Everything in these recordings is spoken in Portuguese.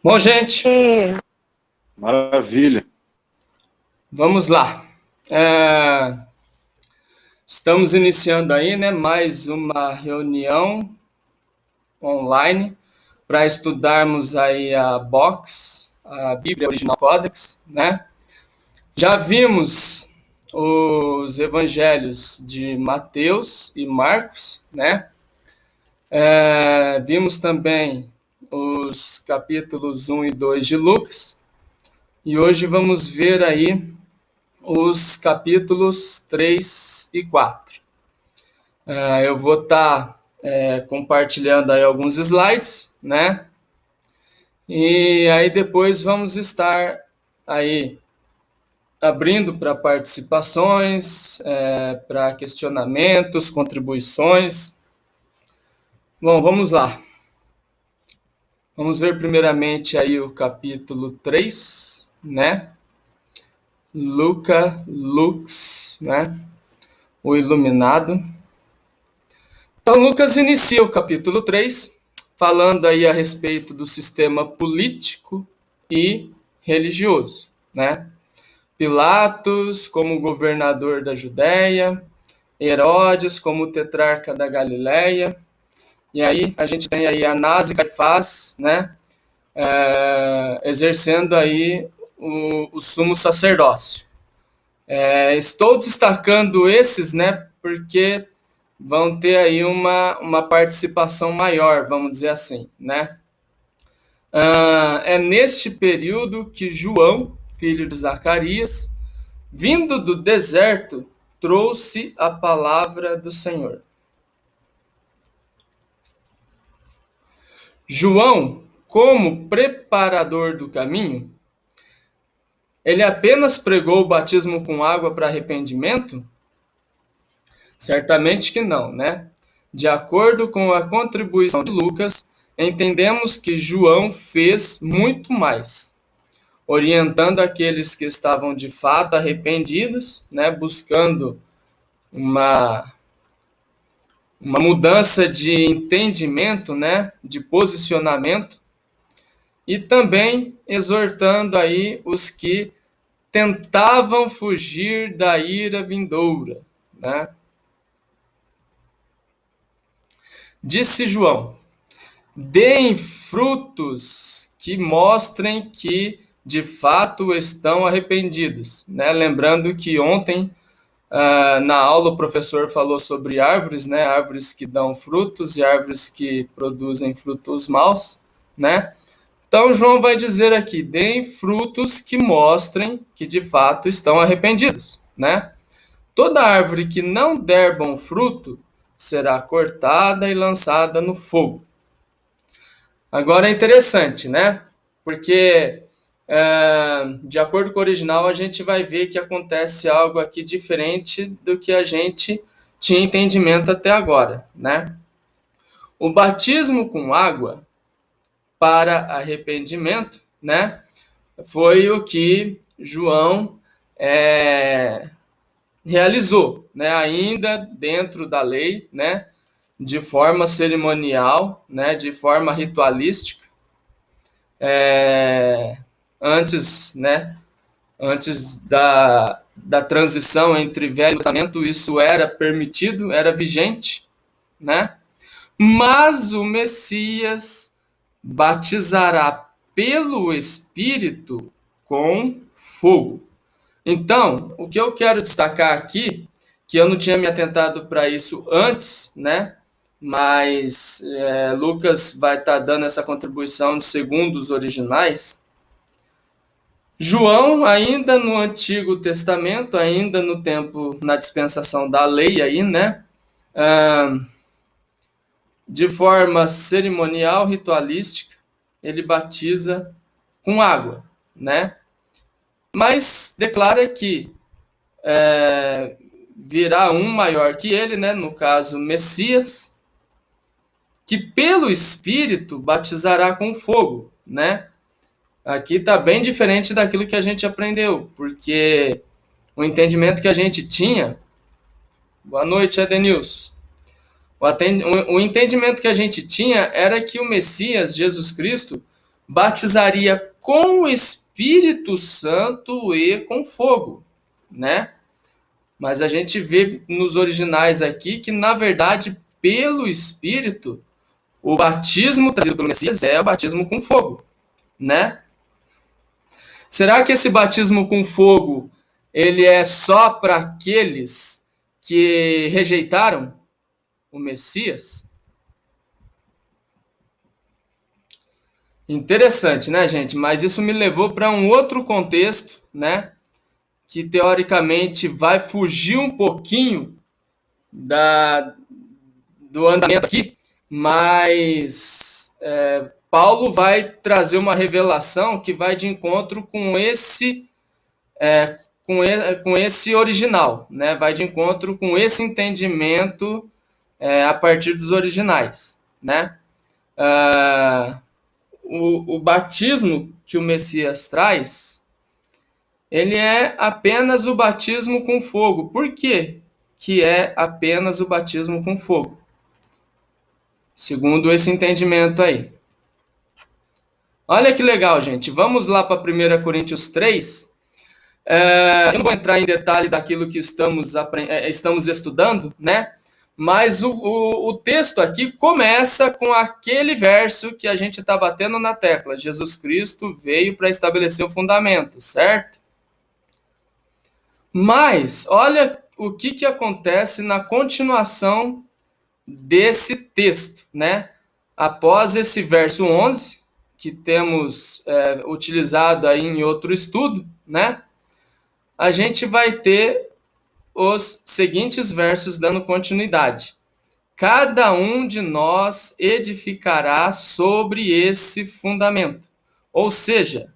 Bom, gente, Maravilha. vamos lá. É, Estamos iniciando aí, né, mais uma reunião online para estudarmos aí a Box, a Bíblia Original Codex, né? Já vimos os evangelhos de Mateus e Marcos, né? Vimos também os capítulos 1 e 2 de Lucas, e hoje vamos ver aí os capítulos 3 e 4. Eu vou estar compartilhando aí alguns slides, né? E aí depois vamos estar aí abrindo para participações, para questionamentos, contribuições. Bom, vamos lá. Vamos ver primeiramente aí o capítulo 3, né? Lux, né? O iluminado. Então, Lucas inicia o capítulo 3, falando aí a respeito do sistema político e religioso, né? Pilatos como governador da Judéia, Herodes como tetrarca da Galileia, e aí a gente tem aí Anás e Caifás, né? Exercendo aí o sumo sacerdócio. Estou destacando esses, né? Porque vão ter aí uma participação maior, vamos dizer assim, né? É neste período que João, filho de Zacarias, vindo do deserto, trouxe a palavra do Senhor. João, como preparador do caminho, ele apenas pregou o batismo com água para arrependimento? Certamente que não, né? De acordo com a contribuição de Lucas, entendemos que João fez muito mais, orientando aqueles que estavam de fato arrependidos, né, buscando uma mudança de entendimento, né, de posicionamento, e também exortando aí os que tentavam fugir da ira vindoura, né? Disse João: deem frutos que mostrem que de fato estão arrependidos, né? Lembrando que ontem na aula o professor falou sobre árvores, né? Árvores que dão frutos e árvores que produzem frutos maus, né? Então João vai dizer aqui: deem frutos que mostrem que de fato estão arrependidos, né? Toda árvore que não der bom fruto será cortada e lançada no fogo. Agora é interessante, né? Porque, de acordo com o original, a gente vai ver que acontece algo aqui diferente do que a gente tinha entendimento até agora, né? O batismo com água para arrependimento, né? Foi o que João realizou, né? Ainda dentro da lei, né? De forma cerimonial, né? De forma ritualística. Antes, né, antes da transição entre Velho Testamento, isso era permitido, era vigente, né? Mas o Messias batizará pelo Espírito com fogo. Então, o que eu quero destacar aqui, que eu não tinha me atentado para isso antes, né? Mas Lucas vai estar dando essa contribuição segundo os originais. João, ainda no Antigo Testamento, ainda no tempo, na dispensação da lei aí, né? De forma cerimonial, ritualística, ele batiza com água, né? Mas declara que virá um maior que ele, né? No caso, Messias, que pelo Espírito batizará com fogo, né? Aqui está bem diferente daquilo que a gente aprendeu, porque o entendimento que a gente tinha. Boa noite, Edenilson. O entendimento que a gente tinha era que o Messias, Jesus Cristo, batizaria com o Espírito Santo e com fogo, né? Mas a gente vê nos originais aqui que, na verdade, pelo Espírito, o batismo trazido pelo Messias é o batismo com fogo, né? Será que esse batismo com fogo ele é só para aqueles que rejeitaram o Messias? Interessante, né, gente? Mas isso me levou para um outro contexto, né? Que teoricamente vai fugir um pouquinho da, do andamento aqui, mas Paulo vai trazer uma revelação que vai de encontro com com esse original, né? Vai de encontro com esse entendimento a partir dos originais, né? Ah, o batismo que o Messias traz, ele é apenas o batismo com fogo. Por quê que é apenas o batismo com fogo? Segundo esse entendimento aí. Olha que legal, gente. Vamos lá para 1 Coríntios 3. Eu não vou entrar em detalhe daquilo que estamos estudando, né? Mas o texto aqui começa com aquele verso que a gente está batendo na tecla. Jesus Cristo veio para estabelecer o fundamento, certo? Mas, olha o que acontece na continuação desse texto, né? Após esse verso 11, que temos utilizado aí em outro estudo, né? A gente vai ter os seguintes versos dando continuidade. Cada um de nós edificará sobre esse fundamento. Ou seja,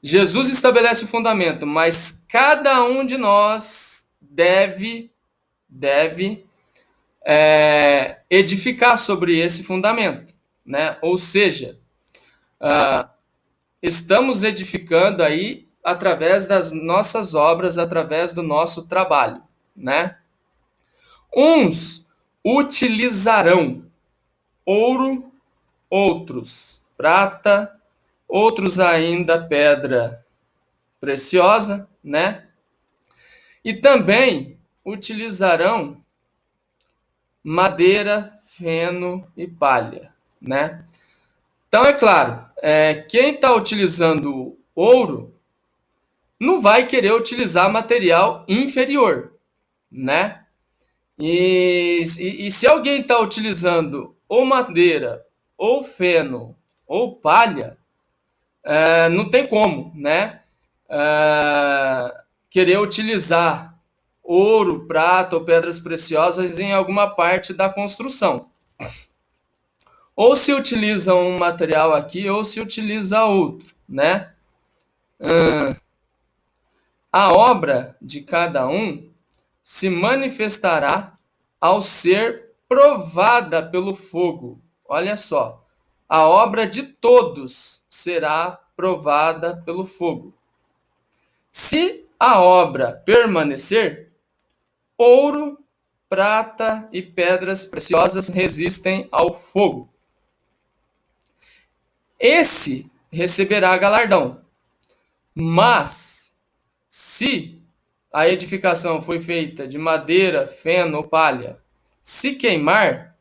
Jesus estabelece o fundamento, mas cada um de nós deve edificar sobre esse fundamento, né? Ou seja, estamos edificando aí através das nossas obras, através do nosso trabalho, né? Uns utilizarão ouro, outros prata, outros ainda pedra preciosa, né? E também utilizarão madeira, feno e palha, né? Então, é claro, quem está utilizando ouro não vai querer utilizar material inferior, né? E se alguém está utilizando ou madeira, ou feno, ou palha, não tem como, né? Querer utilizar ouro, prata ou pedras preciosas em alguma parte da construção. Ou se utiliza um material aqui, ou se utiliza outro, né? A obra de cada um se manifestará ao ser provada pelo fogo. Olha só, a obra de todos será provada pelo fogo. Se a obra permanecer, ouro, prata e pedras preciosas resistem ao fogo. Esse receberá galardão. Mas, se a edificação foi feita de madeira, feno ou palha, se queimar,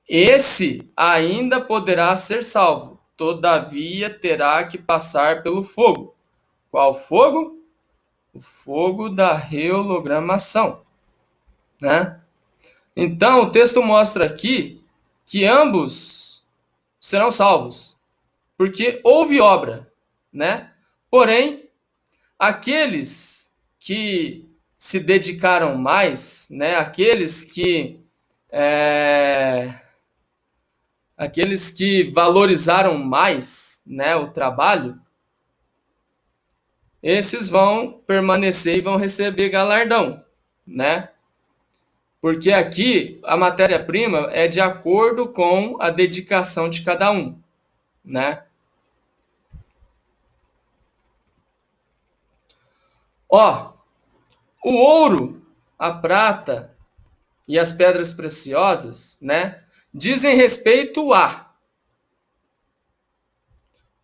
esse ainda poderá ser salvo, todavia terá que passar pelo fogo. Qual fogo? O fogo da rehologramação, né? Então, o texto mostra aqui que ambos serão salvos, porque houve obra, né? Porém, aqueles que se dedicaram mais, né? Aqueles que valorizaram mais, né, o trabalho, esses vão permanecer e vão receber galardão, né? Porque aqui a matéria-prima é de acordo com a dedicação de cada um, né? Ó, o ouro, a prata e as pedras preciosas, né, dizem respeito a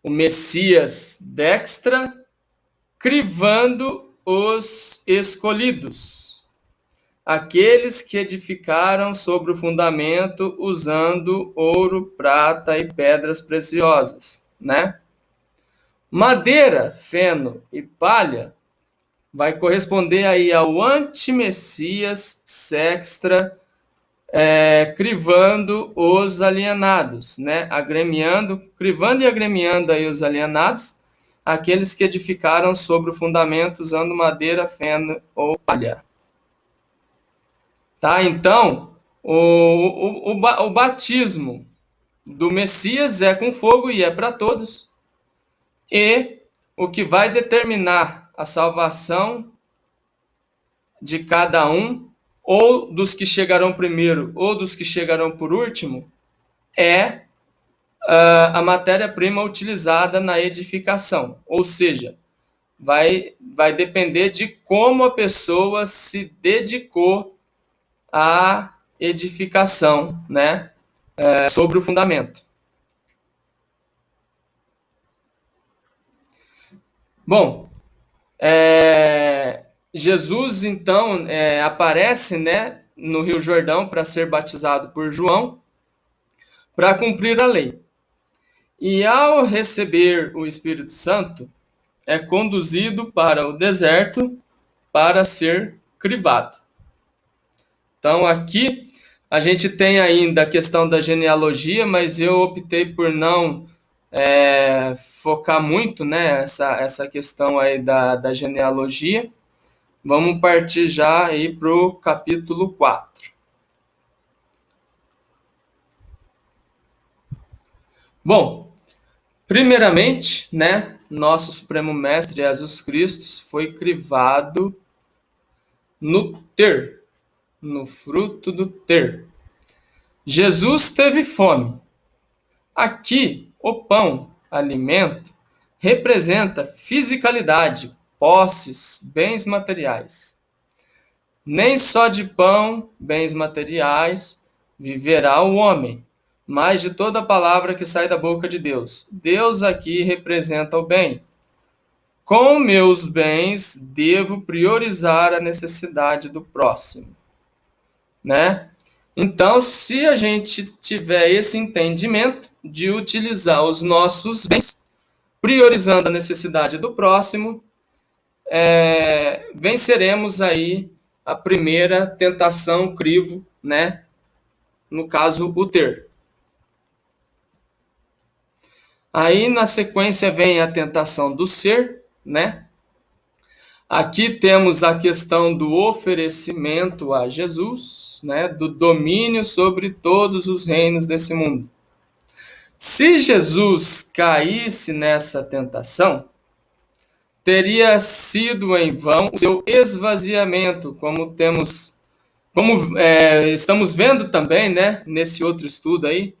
o Messias destra, crivando os escolhidos, aqueles que edificaram sobre o fundamento usando ouro, prata e pedras preciosas, né? Madeira, feno e palha vai corresponder aí ao antimessias sextra, crivando os alienados, né? Crivando e agremiando aí os alienados, aqueles que edificaram sobre o fundamento usando madeira, feno ou palha. Tá? Então, o batismo do Messias é com fogo e é para todos. E o que vai determinar a salvação de cada um, ou dos que chegarão primeiro, ou dos que chegarão por último, é a matéria-prima utilizada na edificação. Ou seja, vai depender de como a pessoa se dedicou à edificação, né? Sobre o fundamento. Bom, Jesus, então, aparece, né, no Rio Jordão para ser batizado por João, para cumprir a lei. E ao receber o Espírito Santo, é conduzido para o deserto para ser crivado. Então, aqui a gente tem ainda a questão da genealogia, mas eu optei por não focar muito, né, essa questão aí da genealogia. Vamos partir já aí para o capítulo 4. Bom, primeiramente, né, nosso Supremo Mestre Jesus Cristo foi crivado no ter, no fruto do ter. Jesus teve fome. Aqui, o pão, alimento, representa fisicalidade, posses, bens materiais. Nem só de pão, bens materiais, viverá o homem, mas de toda palavra que sai da boca de Deus. Deus aqui representa o bem. Com meus bens, devo priorizar a necessidade do próximo, né? Então, se a gente tiver esse entendimento de utilizar os nossos bens, priorizando a necessidade do próximo, venceremos aí a primeira tentação, crivo, né? No caso, o ter. Aí, na sequência, vem a tentação do ser, né? Aqui temos a questão do oferecimento a Jesus, né? Do domínio sobre todos os reinos desse mundo. Se Jesus caísse nessa tentação, teria sido em vão o seu esvaziamento, como estamos vendo também, né, nesse outro estudo aí,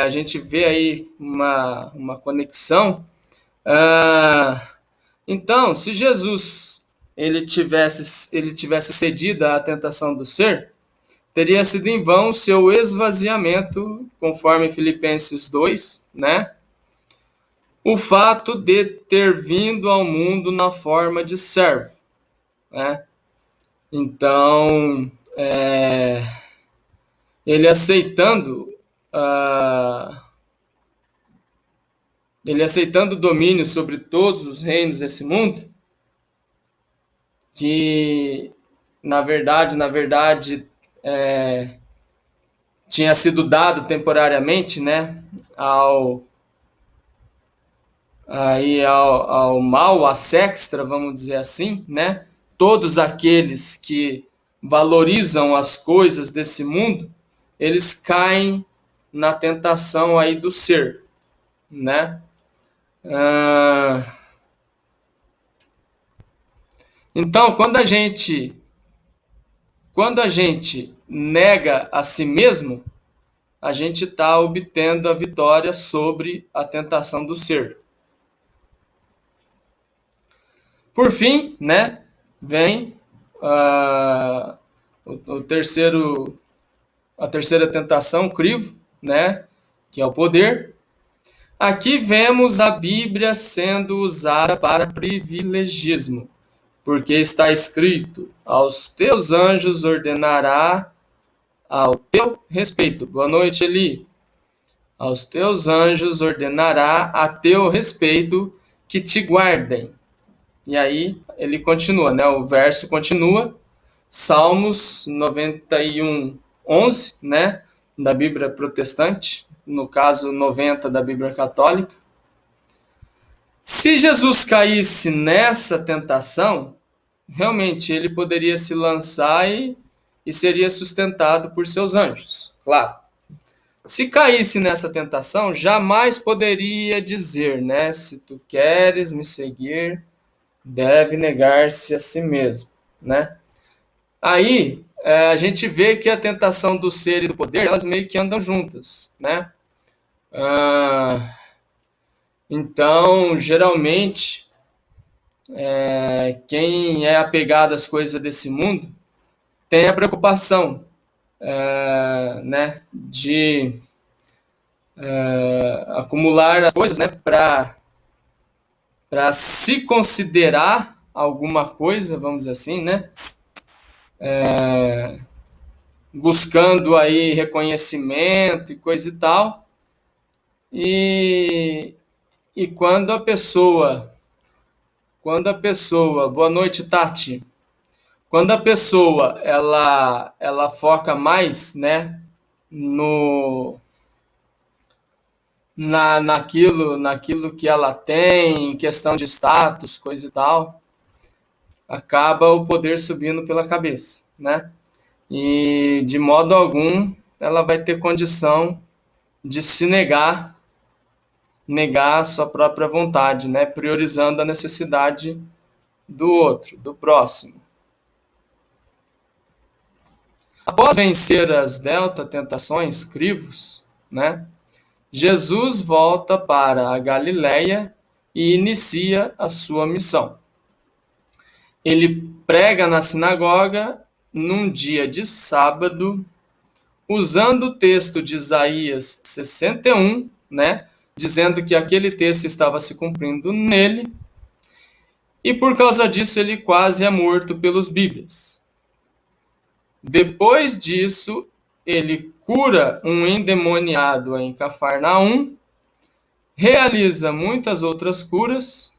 a gente vê aí uma conexão. Então, se Jesus ele tivesse cedido à tentação do ser, teria sido em vão o seu esvaziamento, conforme Filipenses 2, né? O fato de ter vindo ao mundo na forma de servo, né? Então, ele aceitando o domínio sobre todos os reinos desse mundo, que na verdade tinha sido dado temporariamente, né, ao mal, à sexta, vamos dizer assim, né? Todos aqueles que valorizam as coisas desse mundo, eles caem na tentação aí do ser, né? Então, quando a gente nega a si mesmo, a gente está obtendo a vitória sobre a tentação do ser. Por fim, né, vem a terceira tentação, crivo, né, que é o poder. Aqui vemos a Bíblia sendo usada para privilegismo, porque está escrito: aos teus anjos ordenará ao teu respeito. Boa noite, Eli. Aos teus anjos ordenará a teu respeito que te guardem. E aí ele continua, né? O verso continua. Salmos 91, 11, né? Da Bíblia protestante, no caso 90 da Bíblia católica. Se Jesus caísse nessa tentação, realmente ele poderia se lançar e seria sustentado por seus anjos, claro. Se caísse nessa tentação, jamais poderia dizer, né? Se tu queres me seguir, deve negar-se a si mesmo, né? Aí a gente vê que a tentação do ser e do poder, elas meio que andam juntas, né? Então, geralmente, quem é apegado às coisas desse mundo tem a preocupação, né, de acumular as coisas, né, para se considerar alguma coisa, vamos dizer assim, né, buscando aí reconhecimento e coisa e tal. E, e boa noite, Tati. Quando a pessoa ela foca mais, né, no naquilo que ela tem, em questão de status, coisa e tal, acaba o poder subindo pela cabeça, né? E de modo algum ela vai ter condição de se negar a sua própria vontade, né? Priorizando a necessidade do outro, do próximo. Após vencer as delta tentações, crivos, né? Jesus volta para a Galileia e inicia a sua missão. Ele prega na sinagoga num dia de sábado, usando o texto de Isaías 61, né, dizendo que aquele texto estava se cumprindo nele, e por causa disso ele quase é morto pelos bíblios. Depois disso, ele cura um endemoniado em Cafarnaum, realiza muitas outras curas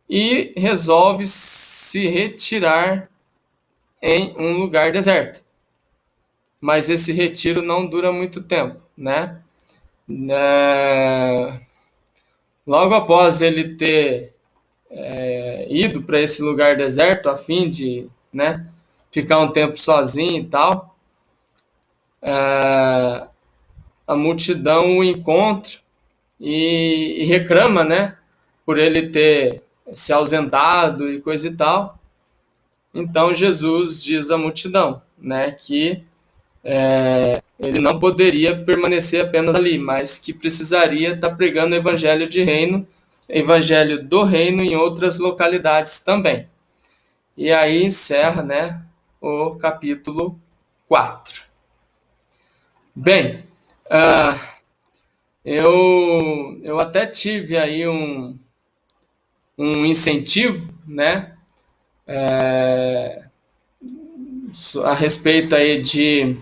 e resolve se retirar em um lugar deserto. Mas esse retiro não dura muito tempo, né? Logo após ele ter ido para esse lugar deserto a fim de, né, ficar um tempo sozinho e tal, a multidão o encontra e reclama, né, por ele ter se ausentado e coisa e tal. Então Jesus diz à multidão, né, que ele não poderia permanecer apenas ali, mas que precisaria estar pregando o evangelho do reino em outras localidades também. E aí encerra, né, o capítulo 4. Bem, eu até tive aí um incentivo, né, a respeito aí de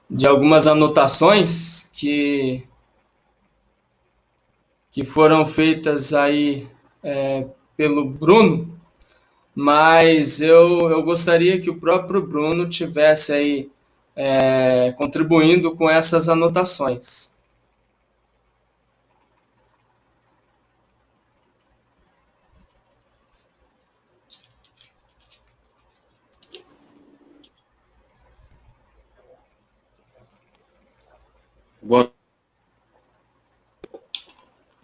de algumas anotações que foram feitas aí pelo Bruno, mas eu gostaria que o próprio Bruno tivesse aí contribuindo com essas anotações.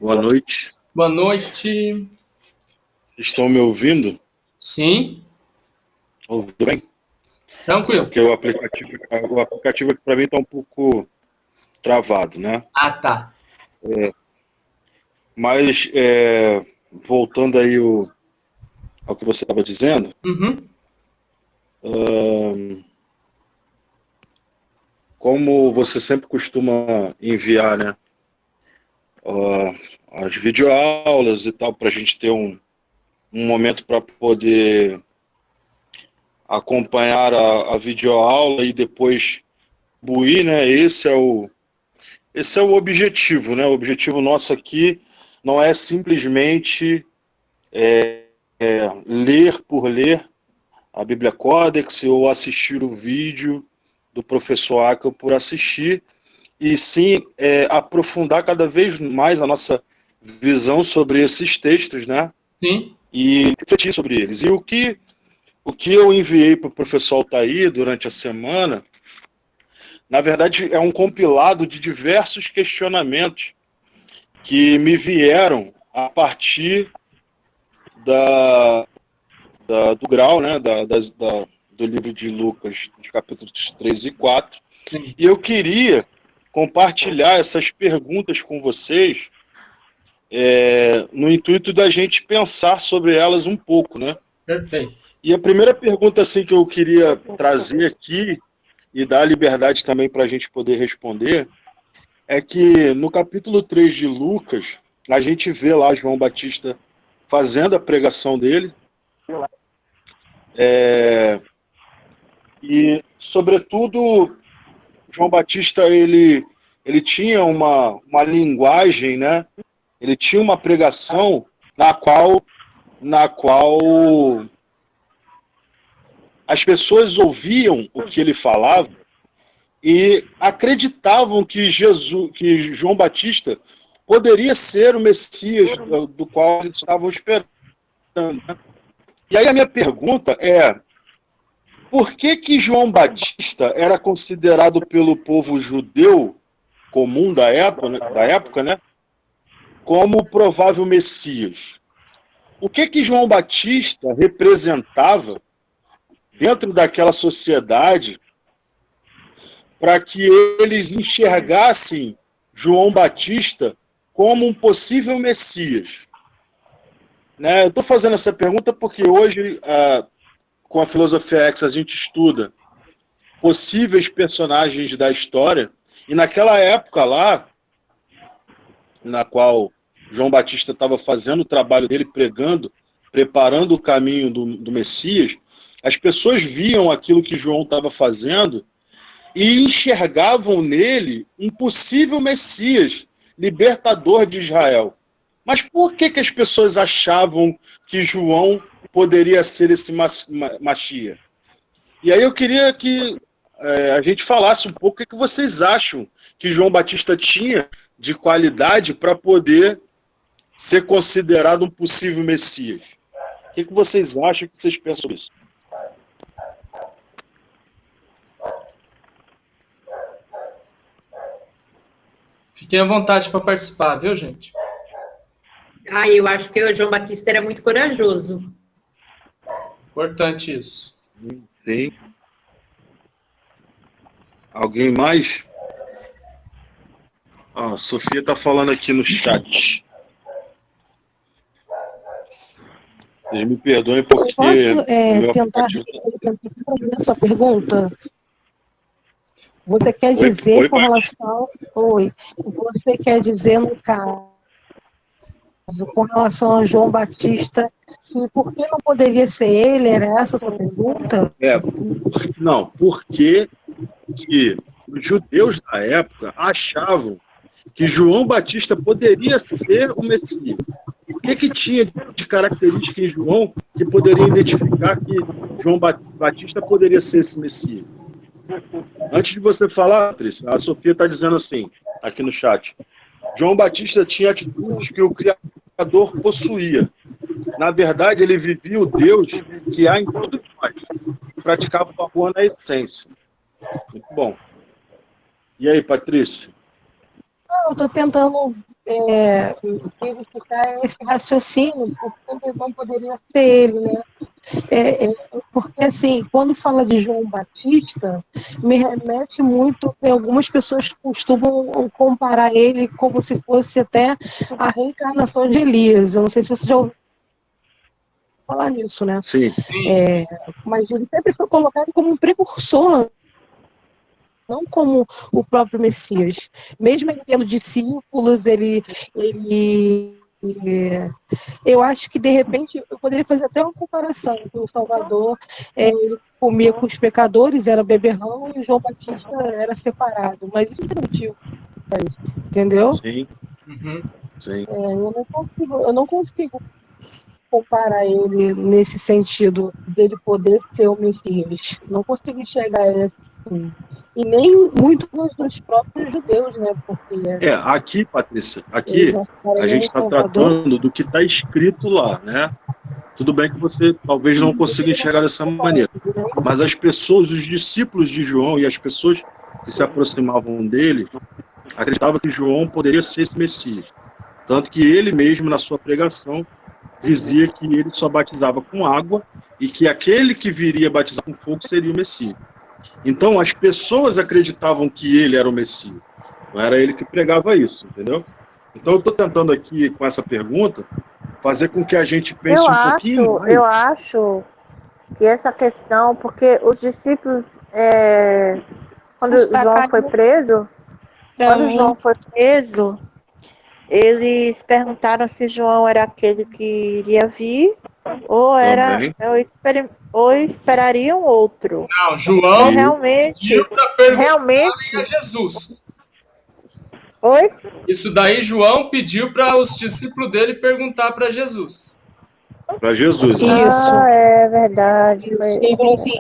Boa noite. Boa noite. Vocês estão me ouvindo? Sim. Ouvindo bem? Tranquilo. Porque o aplicativo aqui para mim está um pouco travado, né? Ah, tá. Mas, voltando aí ao que você estava dizendo, Uhum. como você sempre costuma enviar, né, as videoaulas e tal, para a gente ter um momento para poder acompanhar a videoaula e depois buir, né? Esse é o objetivo, né? O objetivo nosso aqui não é simplesmente ler por ler a Bíblia Codex ou assistir o vídeo do professor Akel por assistir, e sim aprofundar cada vez mais a nossa visão sobre esses textos, né? Sim. E refletir sobre eles. E o que eu enviei para o professor Altair durante a semana, na verdade, é um compilado de diversos questionamentos que me vieram a partir do grau, né, do livro de Lucas, de capítulos 3 e 4. Sim. E eu queria compartilhar essas perguntas com vocês, no intuito da gente pensar sobre elas um pouco, né? Perfeito. E a primeira pergunta assim, que eu queria trazer aqui, e dar liberdade também para a gente poder responder, é que no capítulo 3 de Lucas, a gente vê lá João Batista fazendo a pregação dele, e, sobretudo, João Batista, ele tinha uma linguagem, né? Ele tinha uma pregação na qual as pessoas ouviam o que ele falava e acreditavam que João Batista poderia ser o Messias do qual eles estavam esperando. Né? E aí a minha pergunta é: por que João Batista era considerado pelo povo judeu comum da época, né, como o provável Messias? O que João Batista representava dentro daquela sociedade para que eles enxergassem João Batista como um possível Messias? Né? Eu estou fazendo essa pergunta porque hoje, com a Filosofia X, a gente estuda possíveis personagens da história, e naquela época lá, na qual João Batista estava fazendo o trabalho dele, pregando, preparando o caminho do Messias, as pessoas viam aquilo que João estava fazendo e enxergavam nele um possível Messias, libertador de Israel. Mas por que as pessoas achavam que João poderia ser esse Machia? E aí eu queria que a gente falasse um pouco o que vocês acham que João Batista tinha de qualidade para poder ser considerado um possível Messias. O que vocês acham, o que vocês pensam sobre isso? Fiquem à vontade para participar, viu, gente? Eu acho que o João Batista era muito corajoso. Importante isso. Sim. Alguém mais? A Sofia está falando aqui no chat. Vocês me perdoem porque... Eu posso tentar responder a sua pergunta? Você quer dizer com relação... Oi. Você quer dizer, no caso, com relação a João Batista, que por que não poderia ser ele? Era essa a sua pergunta? Não, porque que os judeus da época achavam que João Batista poderia ser o Messias. O que tinha de característica em João que poderia identificar que João Batista poderia ser esse Messias? Antes de você falar, Patrícia, a Sofia está dizendo assim, aqui no chat, João Batista tinha atitudes que o Criador possuía. Na verdade, ele vivia o Deus que há em todos nós. Praticava o amor na essência. Muito bom. E aí, Patrícia? Eu estou tentando verificar esse raciocínio, porque não poderia ser ele, né? Porque, assim, quando fala de João Batista, me remete muito, algumas pessoas costumam comparar ele como se fosse até a reencarnação de Elias. Eu não sei se você já ouviu falar nisso, né? Sim. Mas ele sempre foi colocado como um precursor não como o próprio Messias. Mesmo ele tendo discípulos, eu acho que, de repente, eu poderia fazer até uma comparação, que o Salvador ele comia com os pecadores, era beberrão, e o João Batista era separado. Mas isso é motivo, entendeu? Sim, Uhum. sim. Eu não consigo comparar ele nesse sentido dele poder ser o Messias. Não consigo enxergar ele assim. E nem muitos dos próprios judeus, né? Porque Aqui, Patrícia, eles aqui acharam a ele gente um está salvador. tratando do que está escrito lá, né? Tudo bem que você talvez não consiga enxergar dessa maneira, mas as pessoas, os discípulos de João e as pessoas que se aproximavam dele, acreditavam que João poderia ser esse Messias. Tanto que ele mesmo, na sua pregação, dizia que ele só batizava com água e que aquele que viria batizar com fogo seria o Messias. Então, as pessoas acreditavam que ele era o Messias. Não era ele que pregava isso, entendeu? Então, eu estou tentando aqui, com essa pergunta, fazer com que a gente pense um pouquinho mais. Eu acho que essa questão, porque os discípulos, quando João foi preso, quando João foi preso, eles perguntaram se João era aquele que iria vir ou Também. ou esperariam outro. Não, Então, João pediu para perguntar a realmente, Jesus. oi? Isso daí João pediu para os discípulos dele perguntar para Jesus. Para Jesus. Isso. É verdade. Ele falou assim,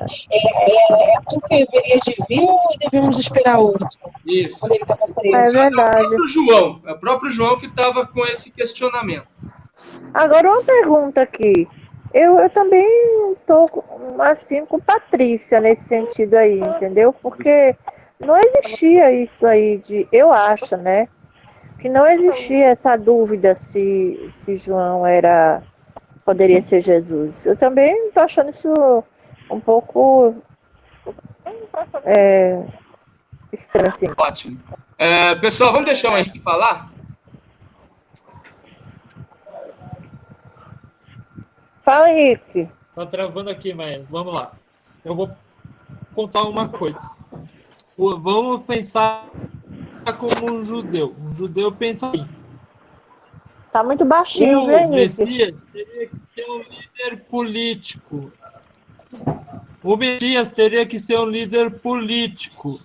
tu que haveria de vir ou devemos esperar outro? Isso. Quando ele estava preso. É É o verdade. próprio João. É o próprio João que estava com esse questionamento. Agora uma pergunta aqui. Eu também tô assim com Patrícia nesse sentido aí, entendeu? Porque não existia isso aí eu acho, né? Que não existia essa dúvida se João poderia ser Jesus. Eu também tô achando isso um pouco estranho, assim. Ótimo. Pessoal, vamos deixar o Henrique falar? Fala, Henrique. Tá travando aqui, mas vamos lá. Eu vou contar uma coisa. Vamos pensar como um judeu. Um judeu pensa assim. Tá muito baixinho, viu, O Henrique? Messias teria que ser um líder político. O Messias teria que ser um líder político.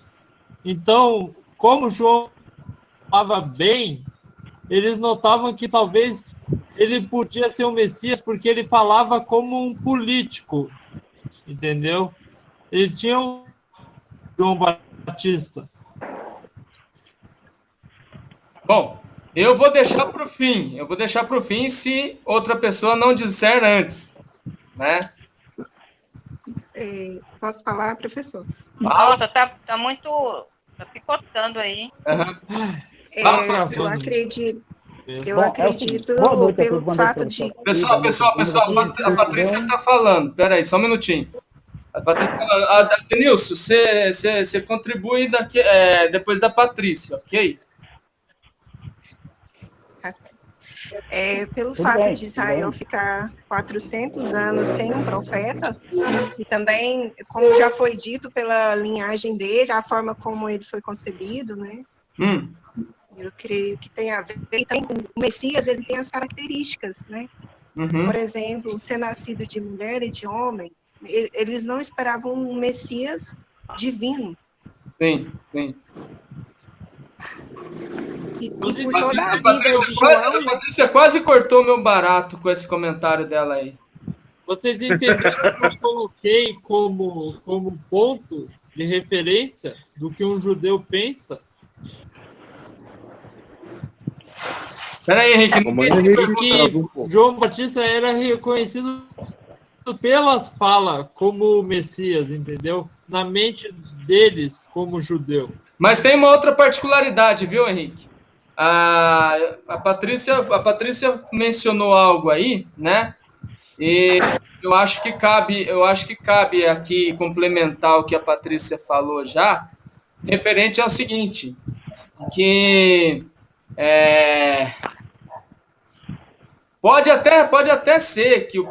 Então, como João falava bem, eles notavam que talvez ele podia ser o Messias porque ele falava como um político, entendeu? Ele tinha um João Batista. Bom, eu vou deixar para o fim. Eu vou deixar para o fim se outra pessoa não disser antes, né? Posso falar, professor? Fala. Nossa, tá muito. Tá picotando aí. Uhum. Eu acredito Boa noite a pelo todos, fato de... Pessoal, a Patrícia está falando. Espera aí, só um minutinho. A Patrícia, Denilson, você contribui depois da Patrícia, ok? Pelo Tudo fato bem, de Israel ficar 400 anos sem um profeta, e também, como já foi dito pela linhagem dele, a forma como ele foi concebido, né? Eu creio que tem a ver. E também o Messias, ele tem as características, né? Uhum. Por exemplo, ser nascido de mulher e de homem, eles não esperavam um Messias divino. Sim, sim. E por toda a A vida Patrícia, de João, a Patrícia quase cortou meu barato com esse comentário dela aí. Vocês entenderam que eu coloquei como ponto de referência do que um judeu pensa? Peraí, Henrique, não entendi a pergunta. Que João Batista era reconhecido pelas falas como Messias, entendeu? Na mente deles como judeu. Mas tem uma outra particularidade, viu, Henrique? A Patrícia mencionou algo aí, né? E eu acho que cabe aqui complementar o que a Patrícia falou já, referente ao seguinte, que pode até ser que o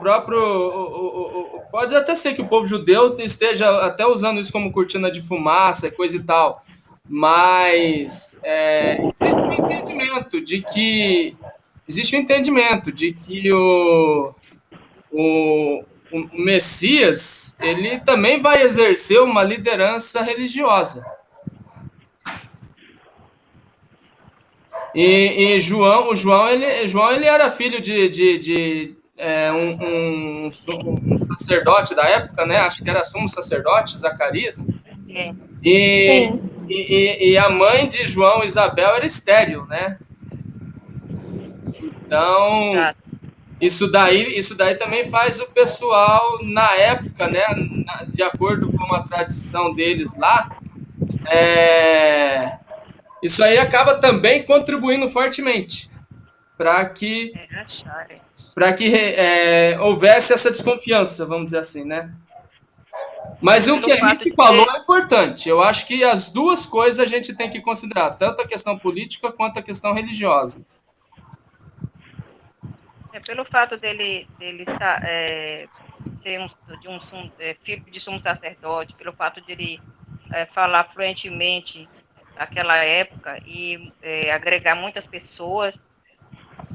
Pode até ser que o povo judeu esteja até usando isso como cortina de fumaça, coisa e tal, mas existe um entendimento de que o Messias ele também vai exercer uma liderança religiosa. E João ele era filho de um sacerdote da época, né? Acho que era sumo sacerdote, Zacarias. E, e a mãe de João, Isabel, era estéril, né? Então, isso daí também faz o pessoal, na época, né? De acordo com a tradição deles lá, isso aí acaba também contribuindo fortemente para que houvesse essa desconfiança, vamos dizer assim, né? Mas o que a gente falou é importante. Eu acho que as duas coisas a gente tem que considerar, tanto a questão política quanto a questão religiosa. Pelo fato dele ser filho de sumo sacerdote, pelo fato de ele falar fluentemente naquela época e agregar muitas pessoas,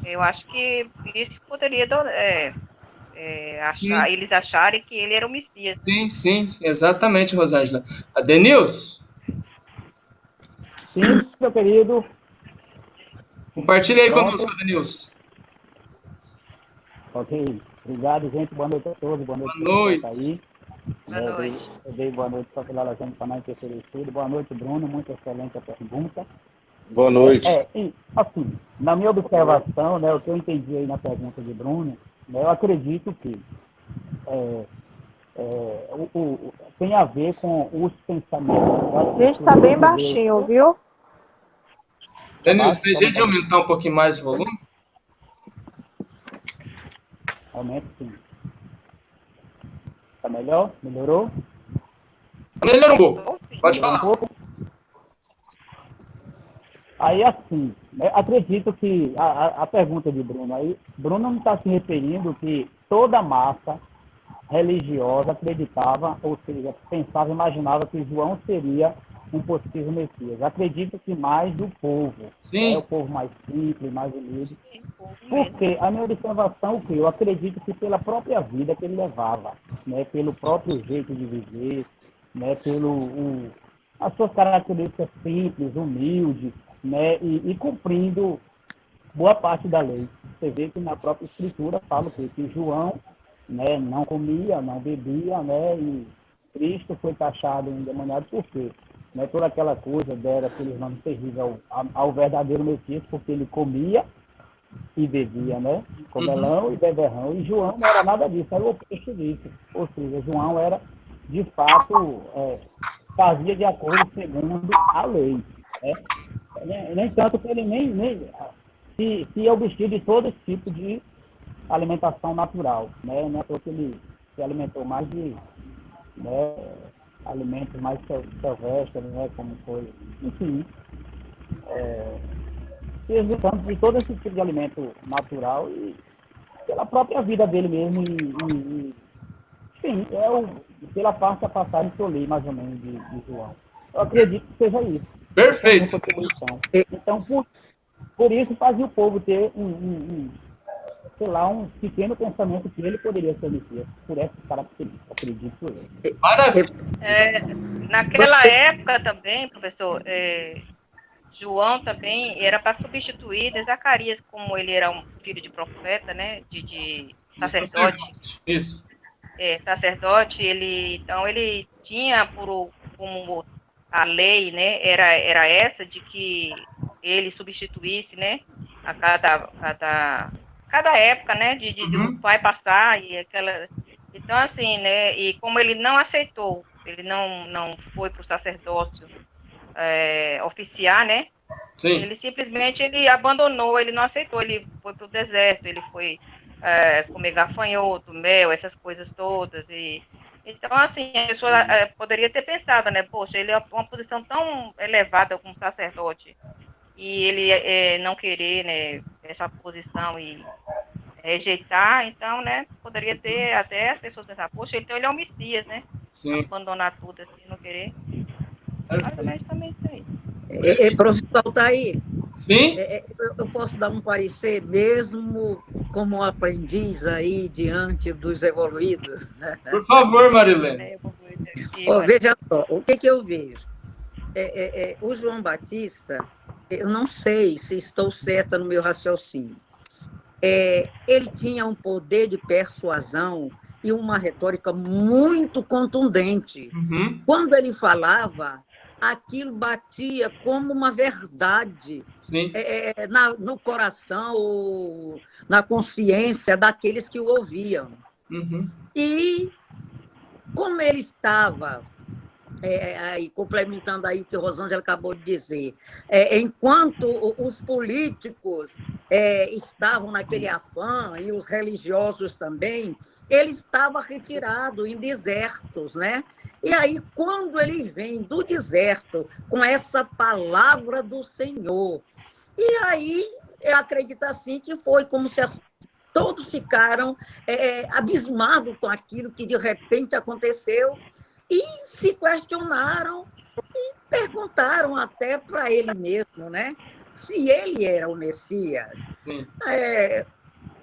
eu acho que isso poderia eles acharem que ele era o Messias. Sim, exatamente, Rosângela. A Denilson? Sim, meu querido. Compartilha aí conosco, Denilson. Ok. Obrigado, gente. Boa noite a todos. Boa noite. Boa noite. Aí. Boa noite. Eu dei boa noite para aquela gente para nós terceiro estudo. Boa noite, Bruno. Muito excelente a pergunta. Boa noite. E, assim, na minha observação, né, o que eu entendi aí na pergunta de Bruno, né, eu acredito que tem a ver com os pensamentos. Gente, está bem baixinho, viu? Denilson, tem jeito de aumentar um pouquinho mais o volume? Aumenta, sim. Tá melhor? Melhorou? Melhorou um pouco. Pode falar. Aí, assim, acredito que a pergunta de Bruno aí, Bruno não está se referindo que toda massa religiosa acreditava, ou seja, pensava, imaginava que João seria um possível Messias. Acredito que mais do povo, o povo mais simples, mais humilde. Porque a minha observação, eu acredito que pela própria vida que ele levava, né, pelo próprio jeito de viver, né, as suas características simples, humildes, né, e cumprindo boa parte da lei. Você vê que na própria escritura fala que João, né, não comia, não bebia, né, e Cristo foi taxado endemoniado por quê? Né, toda aquela coisa dera aqueles nomes terríveis ao verdadeiro Messias, porque ele comia e bebia, né, comelão e beberrão, e João não era nada disso, era o oposto disso. Ou seja, João era, de fato, fazia de acordo segundo a lei, né? No entanto, ele nem se obstiu de todo tipo de alimentação natural, né? Não é porque ele se alimentou mais de, né, alimentos mais silvestres, né? Como foi, enfim, se exercitando de todo esse tipo de alimento natural e pela própria vida dele mesmo enfim, pela parte da passagem que eu li mais ou menos de João. Eu acredito que seja isso. Perfeito. Então, por isso fazia o povo ter sei lá, um pequeno pensamento que ele poderia ser Messias, por essa característica, acredito eu. Maravilha. Naquela época também, professor, João também era para substituir Zacarias, como ele era um filho de profeta, né, de sacerdote. Isso. Sacerdote, então ele tinha como a lei, né, era essa de que ele substituísse, né, a cada época, né, do pai passar e aquela. Então, assim, né, e como ele não aceitou, ele não foi para o sacerdócio oficiar, né, Sim. ele simplesmente abandonou, ele não aceitou, ele foi para o deserto, ele foi comer gafanhoto, mel, essas coisas todas, então, assim, a pessoa poderia ter pensado, né, poxa, ele é uma posição tão elevada como sacerdote, e ele não querer, né, essa posição e rejeitar, então, né, poderia ter até as pessoas pensar, poxa, então ele é o Messias, né? Sim. Abandonar tudo assim, não querer. Mas também isso aí. Professor, tá aí? Sim? Eu posso dar um parecer, mesmo como aprendiz aí, diante dos evoluídos? Por favor, Marilene. Veja só, o que eu vejo? O João Batista, eu não sei se estou certa no meu raciocínio, ele tinha um poder de persuasão e uma retórica muito contundente. Uhum. Quando ele falava, aquilo batia como uma verdade no coração ou na consciência daqueles que o ouviam. Uhum. E como ele estava, aí, complementando aí o que a Rosângela acabou de dizer, enquanto os políticos estavam naquele afã, e os religiosos também, ele estava retirado em desertos, né? E aí, quando ele vem do deserto com essa palavra do Senhor, e aí eu acredito assim que foi como se todos ficaram abismados com aquilo que de repente aconteceu e se questionaram e perguntaram até para ele mesmo, né? Se ele era o Messias.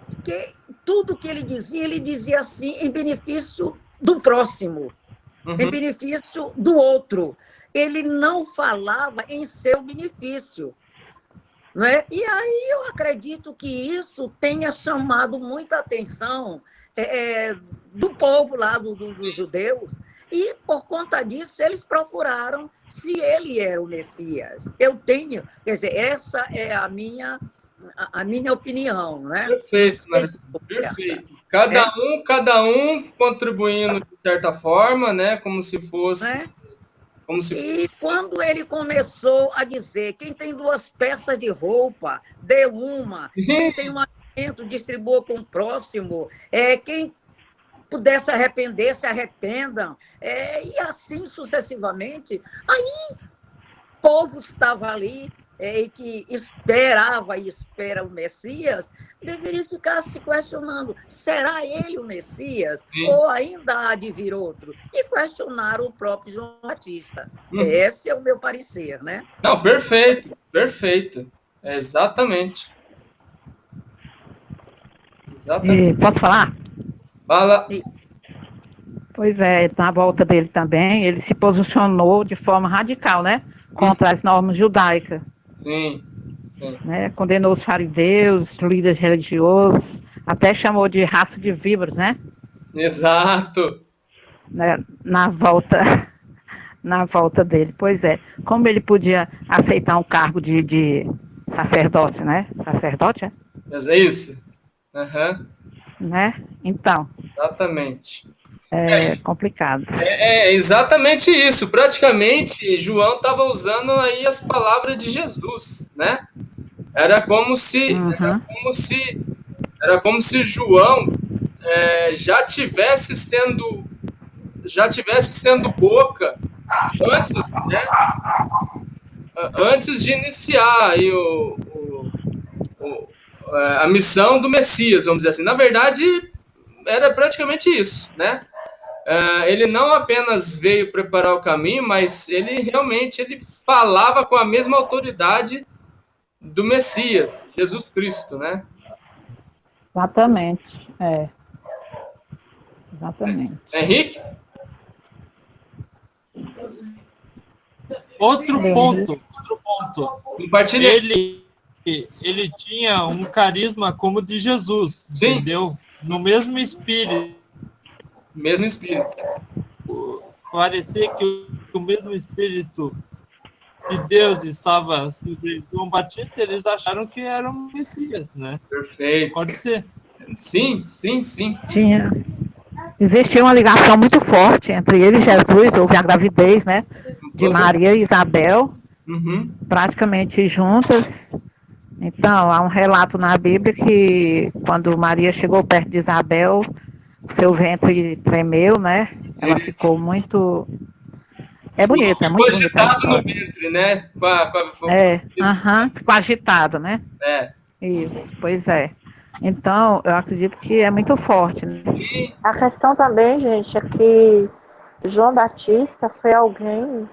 Porque tudo que ele dizia assim em benefício do próximo, em benefício do outro. Ele não falava em seu benefício. Não é? E aí eu acredito que isso tenha chamado muita atenção do povo lá, dos judeus, e por conta disso eles procuraram se ele era o Messias. Eu tenho, quer dizer, essa é a minha opinião, né? Perfeito, Marilene, perfeito. Cada um contribuindo de certa forma, né? Como se fosse. E quando ele começou a dizer, quem tem 2 peças de roupa, dê uma. Quem tem um alimento, distribua com o próximo. Quem puder se arrepender, se arrependam. E assim sucessivamente. Aí o povo que estava ali e que esperava e espera o Messias, deveria ficar se questionando, será ele o Messias? Sim. Ou ainda há de vir outro? E questionar o próprio João Batista. Esse é o meu parecer, né? Não, perfeito, perfeito. Exatamente. Posso falar? Fala. Pois é, na volta dele também, ele se posicionou de forma radical, né? Contra as normas judaicas. Sim, sim. Né? Condenou os fariseus, líderes religiosos, até chamou de raça de víboras, né? Exato. Né? Na volta dele. Pois é, como ele podia aceitar um cargo de sacerdote, né? Sacerdote, é? Mas é isso. Uhum. Né? Então. Exatamente. É complicado. É exatamente isso. Praticamente, João estava usando aí as palavras de Jesus, né? Era como se João já tivesse sendo boca antes, né? Antes de iniciar aí a missão do Messias, vamos dizer assim. Na verdade, era praticamente isso, né? Ele não apenas veio preparar o caminho, mas ele realmente falava com a mesma autoridade do Messias, Jesus Cristo, né? Exatamente, Exatamente. Henrique? Outro ponto. Compartilha. Ele tinha um carisma como de Jesus, sim, entendeu? No mesmo espírito. Mesmo espírito. Parecia que o mesmo espírito de Deus estava sobre João Batista, eles acharam que era o Messias, né? Perfeito. Pode ser. Sim. Existia uma ligação muito forte entre ele e Jesus, houve a gravidez, né? De Maria e Isabel, praticamente juntas. Então, há um relato na Bíblia que quando Maria chegou perto de Isabel, seu ventre tremeu, né? Sim. Ela ficou muito... bonita, é muito bonita. Ficou agitado no ventre, né? Ficou agitado, né? É. Isso, pois é. Então, eu acredito que é muito forte, né? A questão também, gente, é que João Batista foi alguém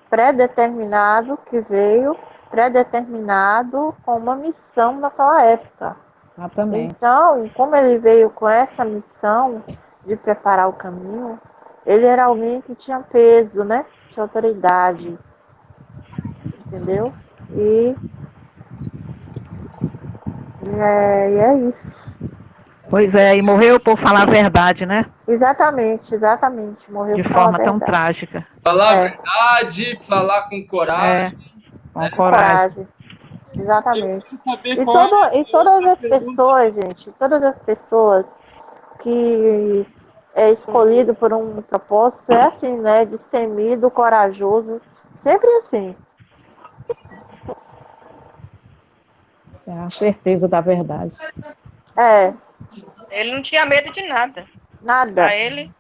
pré-determinado, que veio pré-determinado com uma missão naquela época. Exatamente. Então, como ele veio com essa missão de preparar o caminho, ele era alguém que tinha peso, né? Tinha autoridade, entendeu? E é isso. Pois é, e morreu por falar a verdade, né? Exatamente. Morreu De por falar a forma tão verdade. trágica. Falar a verdade, falar com coragem. Com coragem. Exatamente. Saber E, qual é e todas as pessoas, gente, todas as pessoas que é escolhido por um propósito é assim, né? Destemido, corajoso, sempre assim. É a certeza da verdade. É. Ele não tinha medo de nada. Nada. Pra ele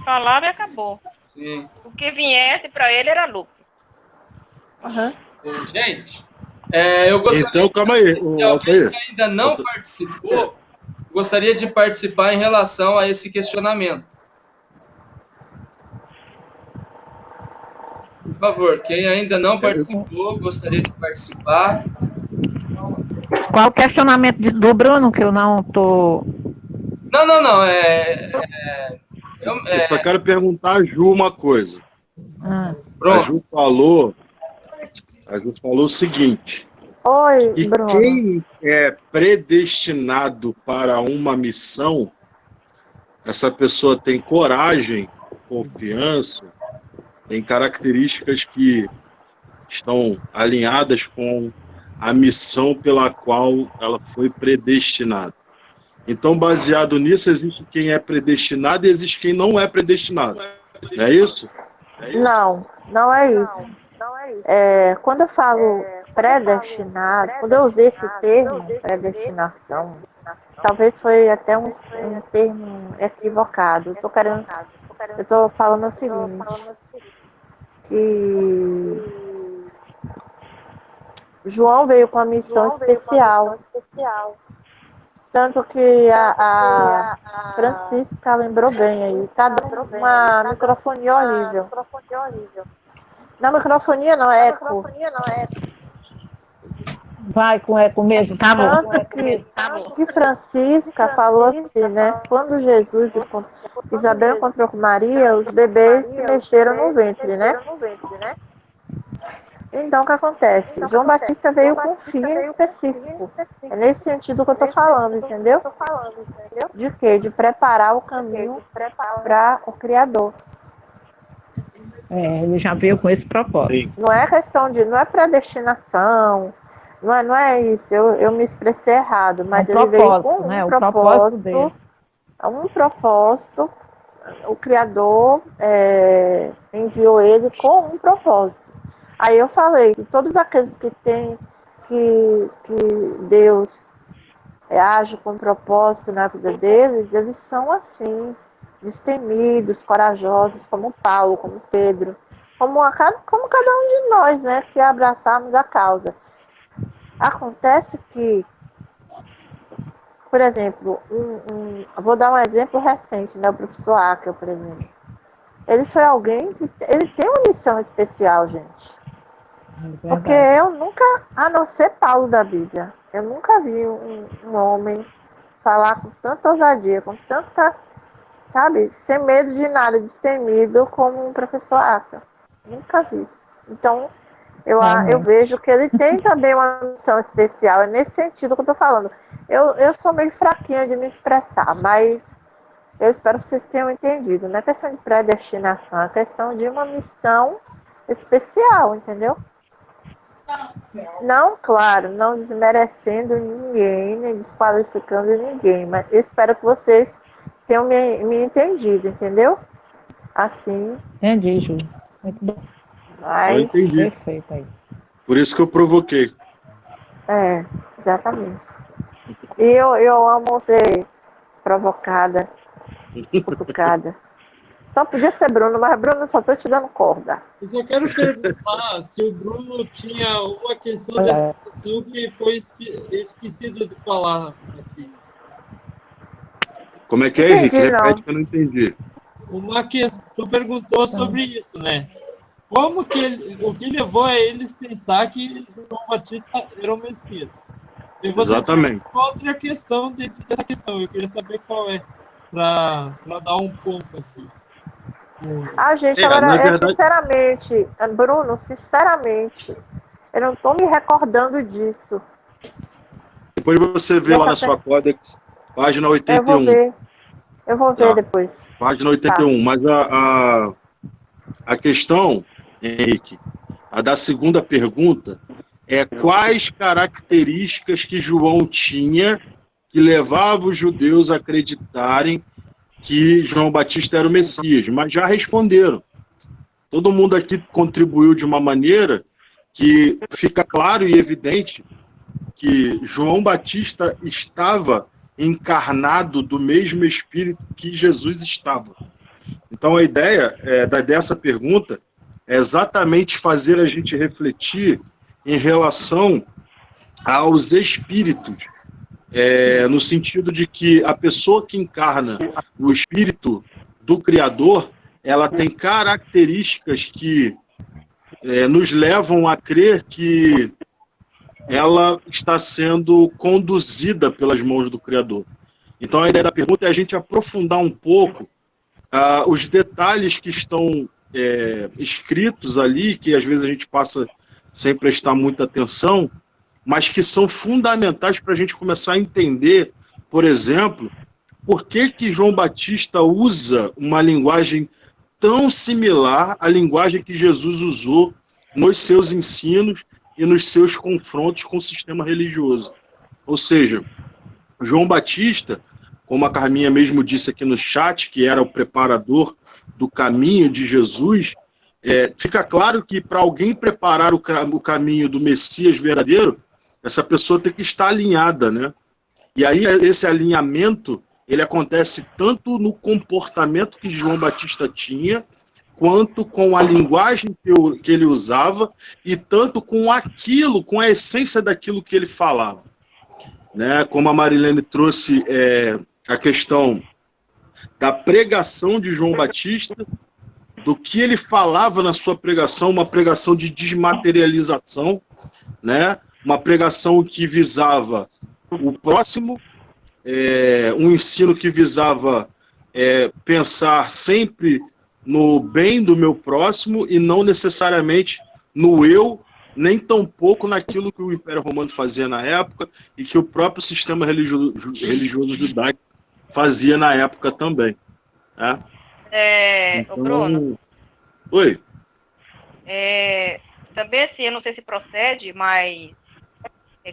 falava e acabou. Sim. O que viesse para ele era lucro. Gente, eu gostaria Então, calma aí, se alguém Altair. que ainda não participou, gostaria de participar em relação a esse questionamento. Por favor, quem ainda não participou, gostaria de participar. Qual o questionamento do Bruno, que eu não estou... Não. Eu só quero perguntar a Ju uma coisa. A Ju falou o seguinte. Oi, e Bruno. Quem é predestinado para uma missão, essa pessoa tem coragem, confiança, tem características que estão alinhadas com a missão pela qual ela foi predestinada. Então, baseado nisso, existe quem é predestinado e existe quem não é predestinado. Não é isso? Não é isso. Quando eu falo predestinado, quando eu usei esse termo, predestinação, talvez foi até um termo equivocado. Eu estou falando o seguinte, que João veio com uma missão especial. Tanto que a Francisca lembrou bem aí. Tá dando uma microfonia horrível. Não, microfonia não, é eco. Vai com eco mesmo, tá bom. Tanto que Francisca falou assim, né? Quando Jesus Isabel encontrou com Maria, os bebês se mexeram no ventre, né? Então, o que acontece? João Batista veio com um fim específico. É nesse sentido que eu estou falando, entendeu? De quê? De preparar o caminho para o Criador. Ele já veio com esse propósito. Não é questão de... Não é predestinação. Não é isso. Eu me expressei errado. Mas ele veio com um propósito dele. Um propósito. O Criador enviou ele com um propósito. Aí eu falei que todos aqueles que têm que Deus age com propósito na vida deles, eles são assim, destemidos, corajosos, como Paulo, como Pedro, como cada um de nós, né, que abraçamos a causa. Acontece que, por exemplo, vou dar um exemplo recente, né, o professor Acker, por exemplo. Ele foi alguém que ele tem uma missão especial, gente. Porque eu nunca, a não ser Paulo da Bíblia, eu nunca vi um homem falar com tanta ousadia, com tanta, sabe, sem medo de nada, destemido como um professor Acker. Nunca vi. Então, eu vejo que ele tem também uma missão especial. É nesse sentido que eu estou falando. Eu sou meio fraquinha de me expressar, mas eu espero que vocês tenham entendido. Não é questão de predestinação, é questão de uma missão especial, entendeu? Não, claro, não desmerecendo ninguém, nem desqualificando ninguém, mas eu espero que vocês tenham me entendido, entendeu? Assim. Entendi, Ju. Muito bom. Eu entendi. Perfeito aí. Por isso que eu provoquei. Exatamente. E eu amo ser provocada, cutucada. Só podia ser Bruno, mas Bruno, só tô te dando corda. Eu só quero perguntar se o Bruno tinha uma questão de assunto que foi esquecido de falar aqui. Como é que é, Henrique? Repete que eu não entendi. Uma questão, tu perguntou sobre isso, né? Como que o que levou a eles pensar que João Batista era o Messias? E você Exatamente. tinha outra questão dentro dessa questão. Eu queria saber qual é, para dar um ponto aqui. Gente, agora, verdade... sinceramente, Bruno, sinceramente, eu não estou me recordando disso. Depois você vê lá na sua Codex, página 81. Eu vou ver depois. Página 81. Tá. Mas a questão, Henrique, a da segunda pergunta, é quais características que João tinha que levava os judeus a acreditarem que João Batista era o Messias, mas já responderam. Todo mundo aqui contribuiu de uma maneira que fica claro e evidente que João Batista estava encarnado do mesmo Espírito que Jesus estava. Então a ideia dessa pergunta é exatamente fazer a gente refletir em relação aos espíritos, no sentido de que a pessoa que encarna o espírito do Criador, ela tem características que nos levam a crer que ela está sendo conduzida pelas mãos do Criador. Então a ideia da pergunta é a gente aprofundar um pouco os detalhes que estão escritos ali, que às vezes a gente passa sem prestar muita atenção, mas que são fundamentais para a gente começar a entender, por exemplo, por que João Batista usa uma linguagem tão similar à linguagem que Jesus usou nos seus ensinos e nos seus confrontos com o sistema religioso. Ou seja, João Batista, como a Carminha mesmo disse aqui no chat, que era o preparador do caminho de Jesus, fica claro que para alguém preparar o caminho do Messias verdadeiro, essa pessoa tem que estar alinhada, né? E aí esse alinhamento, ele acontece tanto no comportamento que João Batista tinha, quanto com a linguagem que ele usava, e tanto com aquilo, com a essência daquilo que ele falava. Né? Como a Marilene trouxe a questão da pregação de João Batista, do que ele falava na sua pregação, uma pregação de desmaterialização, né? Uma pregação que visava o próximo, um ensino que visava pensar sempre no bem do meu próximo e não necessariamente no eu, nem tampouco naquilo que o Império Romano fazia na época e que o próprio sistema religioso judaico fazia na época também. Né? Então... Bruno. Oi. Também assim, eu não sei se procede, mas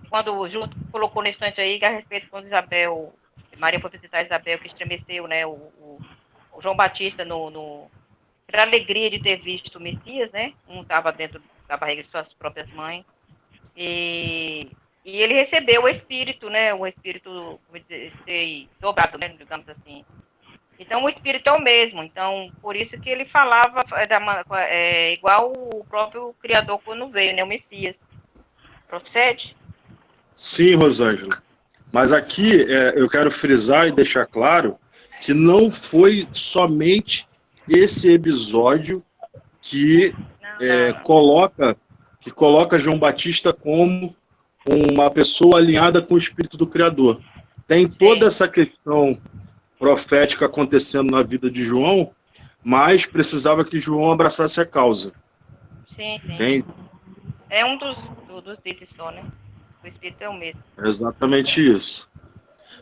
quando o Júlio colocou no instante aí, que a respeito quando Maria foi visitar Isabel, que estremeceu, né, o João Batista pela alegria de ter visto o Messias, né, estava dentro da barriga de suas próprias mães, e ele recebeu o Espírito, né, o Espírito dobrado, né, digamos assim. Então, o Espírito é o mesmo. Então, por isso que ele falava igual o próprio Criador quando veio, né, o Messias. Procede? Sim, Rosângela. Mas aqui eu quero frisar e deixar claro que não foi somente esse episódio que coloca João Batista como uma pessoa alinhada com o Espírito do Criador. Tem toda essa questão profética acontecendo na vida de João, mas precisava que João abraçasse a causa. Sim. Entende? É um dos itens só, né? O Espírito é o mesmo. Exatamente isso.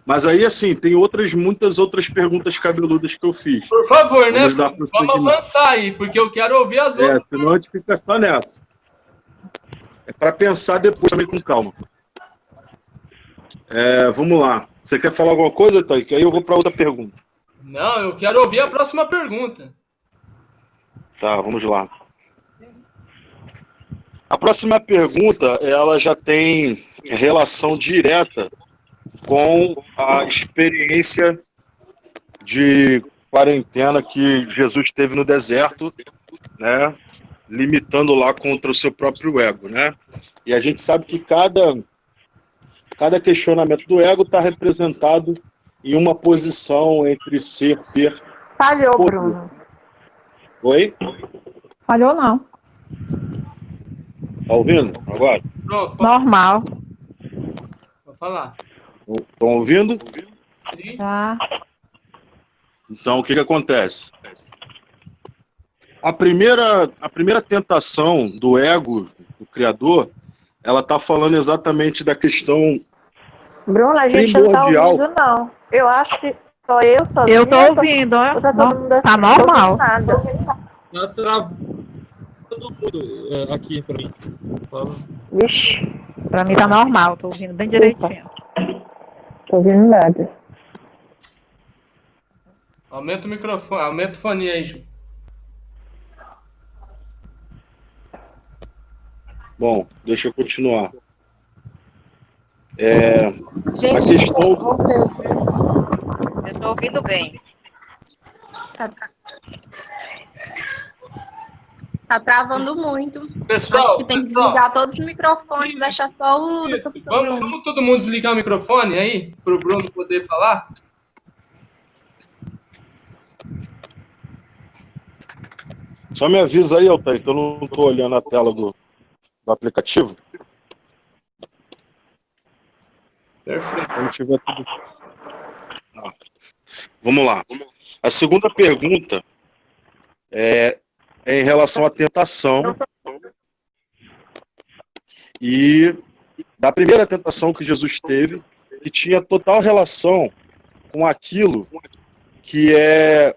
Mas aí, assim, tem muitas outras perguntas cabeludas que eu fiz. Por favor, né? Vamos avançar aí, porque eu quero ouvir as outras. Senão a gente fica só nessa. É para pensar depois também com calma. Vamos lá. Você quer falar alguma coisa, Thay? Que aí eu vou para outra pergunta. Não, eu quero ouvir a próxima pergunta. Tá, vamos lá. A próxima pergunta, ela já tem relação direta com a experiência de quarentena que Jesus teve no deserto, né? Limitando lá contra o seu próprio ego, né? E a gente sabe que cada questionamento do ego está representado em uma posição entre ser e ter. Falhou, poder. Bruno. Oi? Falhou não. Tá ouvindo agora? Pronto, Normal. vou falar. Estão ouvindo? Sim. Tá. Então, o que acontece? A primeira tentação do ego, do Criador, ela está falando exatamente da questão Bruno, a gente não tá primordial. ouvindo, não. Eu acho que só eu sozinha. Eu tô ouvindo, ó. Ou tá todo mundo assim? Tá Não tô normal. ouvindo nada. Tá travando todo mundo aqui para mim. Fala. Vixe, Pra mim tá normal, tô ouvindo bem direitinho. tô ouvindo nada. Aumenta o microfone, aumenta o fone aí, Ju. Bom, deixa eu continuar. Gente, A questão... voltei. Eu estou ouvindo bem. Tá travando muito. Pessoal, Acho que tem que desligar todos os microfones, deixar só o do Isso. professor Bruno. Vamos todo mundo desligar o microfone aí, para o Bruno poder falar? Só me avisa aí, Altair, que eu não estou olhando a tela do aplicativo. Perfeito. Quando tiver tudo... Vamos lá. A segunda pergunta é em relação à tentação. E da primeira tentação que Jesus teve, que tinha total relação com aquilo que é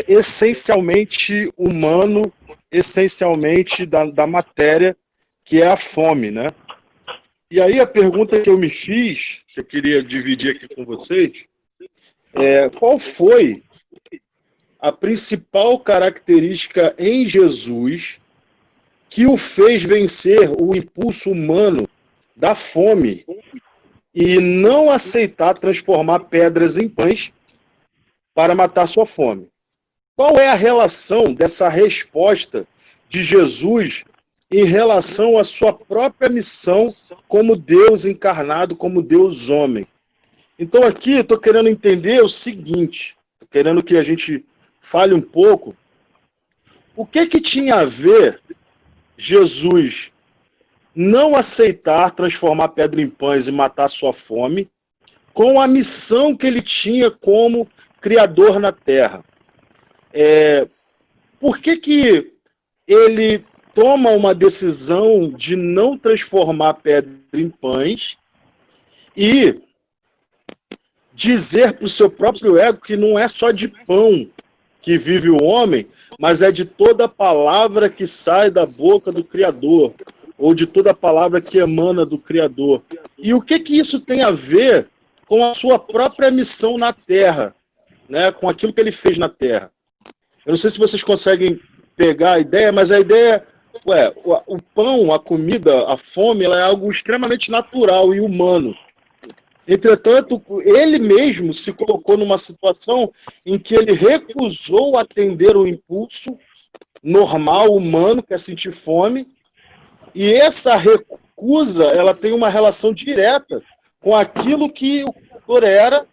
essencialmente humano, essencialmente da matéria, que é a fome, né? E aí a pergunta que eu me fiz, que eu queria dividir aqui com vocês, qual foi a principal característica em Jesus que o fez vencer o impulso humano da fome e não aceitar transformar pedras em pães para matar sua fome? Qual é a relação dessa resposta de Jesus em relação à sua própria missão como Deus encarnado, como Deus homem? Então aqui eu estou querendo entender o seguinte, estou querendo que a gente fale um pouco, o que tinha a ver Jesus não aceitar transformar pedra em pães e matar sua fome com a missão que ele tinha como Criador na Terra? Por que ele toma uma decisão de não transformar pedra em pães e dizer para o seu próprio ego que não é só de pão que vive o homem, mas é de toda palavra que sai da boca do Criador, ou de toda palavra que emana do Criador? E o que isso tem a ver com a sua própria missão na Terra, né? Com aquilo que ele fez na Terra? Eu não sei se vocês conseguem pegar a ideia, mas a ideia o pão, a comida, a fome, ela é algo extremamente natural e humano. Entretanto, ele mesmo se colocou numa situação em que ele recusou atender o impulso normal, humano, que é sentir fome, e essa recusa, ela tem uma relação direta com aquilo que o Criador era,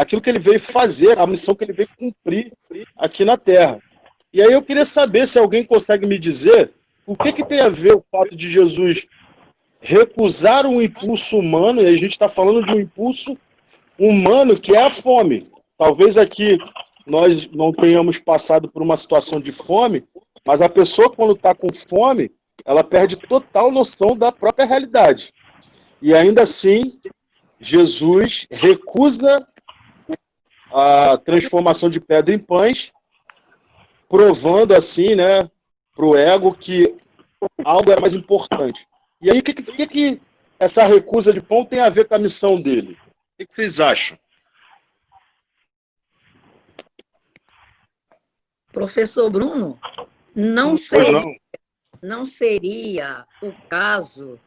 aquilo que ele veio fazer, a missão que ele veio cumprir aqui na Terra. E aí eu queria saber se alguém consegue me dizer o que tem a ver o fato de Jesus recusar um impulso humano, e a gente está falando de um impulso humano que é a fome. Talvez aqui nós não tenhamos passado por uma situação de fome, mas a pessoa, quando está com fome, ela perde total noção da própria realidade. E ainda assim, Jesus recusa a transformação de pedra em pães, provando assim, né, para o ego que algo é mais importante. E aí, o que essa recusa de pão tem a ver com a missão dele? O que vocês acham? Professor Bruno, não seria o caso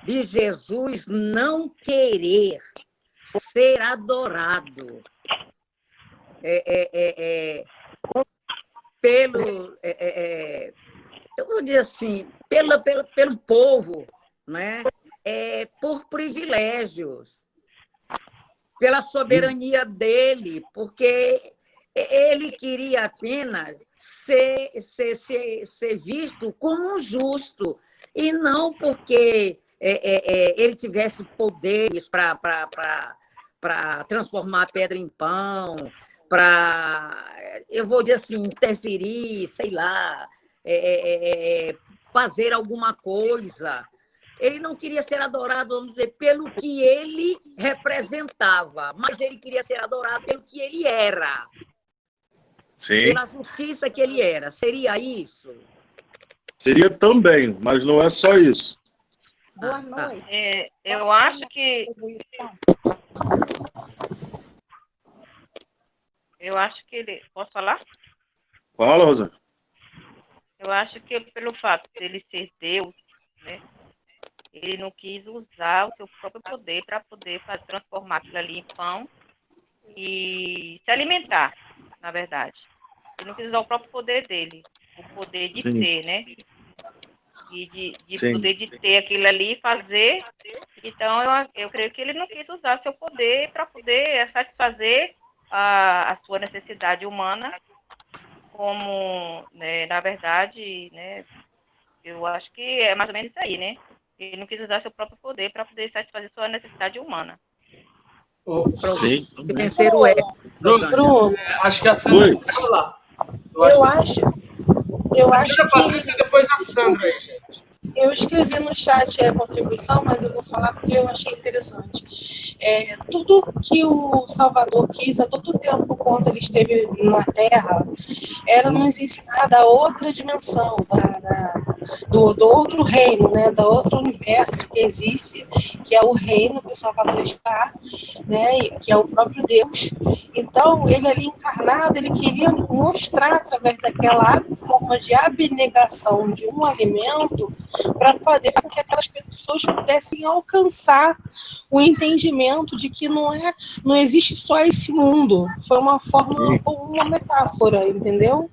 de Jesus não querer ser adorado pelo, eu vou dizer assim, pelo povo, né? Por privilégios, pela soberania dele, porque ele queria apenas ser visto como um justo, e não porque ele tivesse poderes para transformar pedra em pão, eu vou dizer assim, interferir, sei lá, fazer alguma coisa. Ele não queria ser adorado, vamos dizer, pelo que ele representava, mas ele queria ser adorado pelo que ele era. Sim. Pela justiça que ele era. Seria isso? Seria também, mas não é só isso. Boa noite. Eu acho que... ele... Posso falar? Fala, Rosana. Eu acho que pelo fato de ele ser Deus, né, ele não quis usar o seu próprio poder para poder transformar aquilo ali em pão e se alimentar, na verdade. Ele não quis usar o próprio poder dele, o poder de ser, né? E de poder de ter aquilo ali e fazer. Então, eu creio que ele não quis usar seu poder para poder satisfazer a sua necessidade humana, como, né, na verdade, né, eu acho que é mais ou menos isso aí, né? Ele não quis usar seu próprio poder para poder satisfazer sua necessidade humana. Sim. O terceiro é... Bruno, acho que a Sandra vai falar. Eu acho Primeiro a que... Patrícia e depois a Sandra aí, gente. Eu escrevi no chat a contribuição, mas eu vou falar porque eu achei interessante. Tudo que o Salvador quis a todo tempo, quando ele esteve na Terra, era nos ensinar da outra dimensão, do outro reino, né, do outro universo que existe, que é o reino que o Salvador está, né, que é o próprio Deus. Então, ele ali encarnado, ele queria mostrar, através daquela forma de abnegação de um alimento, para fazer com que aquelas pessoas pudessem alcançar o entendimento de que não existe só esse mundo. Foi uma forma, uma metáfora, entendeu?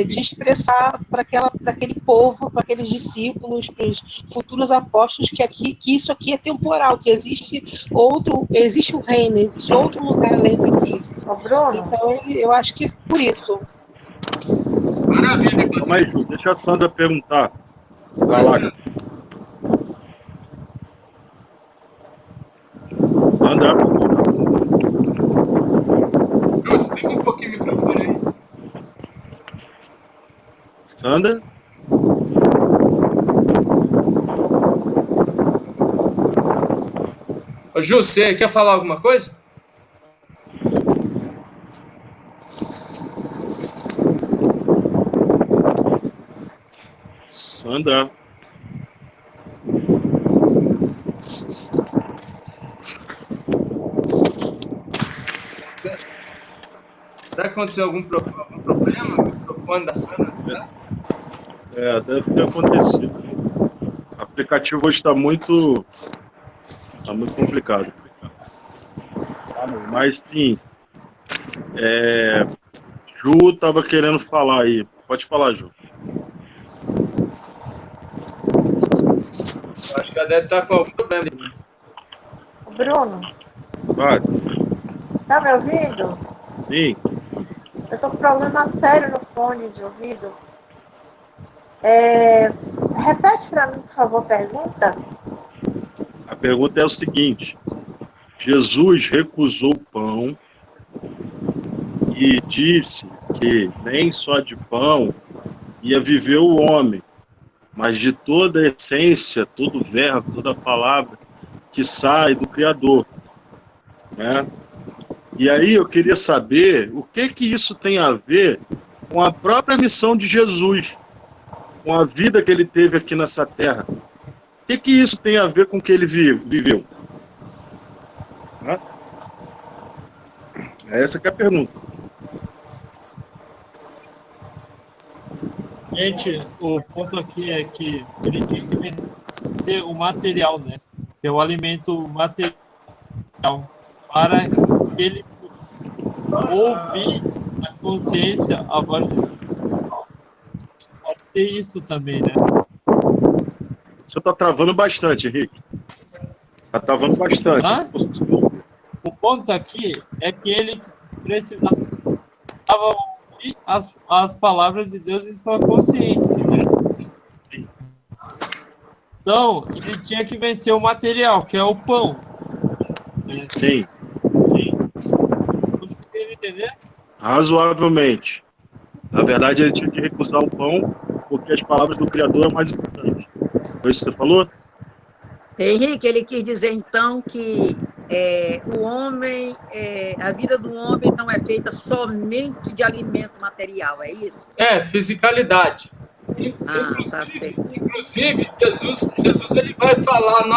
De expressar para aquele povo, para aqueles discípulos, para os futuros apóstolos, que isso aqui é temporal, que existe o reino, existe outro lugar além daqui. Então, eu acho que por isso. Maravilha. Mas, Ju, deixa a Sandra perguntar. Vai lá. Sandra. Ju, desliga um pouquinho o microfone aí. Sandra? Ô, Ju, você quer falar alguma coisa? Sandra. Será que aconteceu algum problema no microfone da Sandra? Será? Deve ter acontecido. O aplicativo hoje está muito complicado. Mas, sim, Ju estava querendo falar aí. Pode falar, Ju. Eu acho que ela deve estar com algum problema. Bruno, Vai. tá me ouvindo? Sim. Eu tô com problema sério no fone de ouvido. Repete para mim, por favor, a pergunta. A pergunta é o seguinte: Jesus recusou o pão e disse que nem só de pão ia viver o homem, mas de toda a essência, todo verbo, toda palavra que sai do Criador, né? E aí eu queria saber o que isso tem a ver com a própria missão de Jesus, com a vida que ele teve aqui nessa terra. O que isso tem a ver com o que ele viveu? Né? Essa que é a pergunta. Gente, o ponto aqui é que ele tem que ser o material, né? Que é o alimento material para que ele ouvir a consciência, a voz de Deus. Pode ser isso também, né? Você está travando bastante, Henrique. Está travando bastante. Hã? O ponto aqui é que ele precisava ouvir as palavras de Deus em sua consciência, né? Então, ele tinha que vencer o material, que é o pão. Né? Sim. Entender? Razoavelmente. Na verdade, ele tinha que recusar o pão, porque as palavras do Criador é mais importante. Foi isso que você falou? Henrique, ele quis dizer, então, que o homem, a vida do homem não é feita somente de alimento material, é isso? Fisicalidade. Tá certo. Inclusive, Jesus ele vai falar de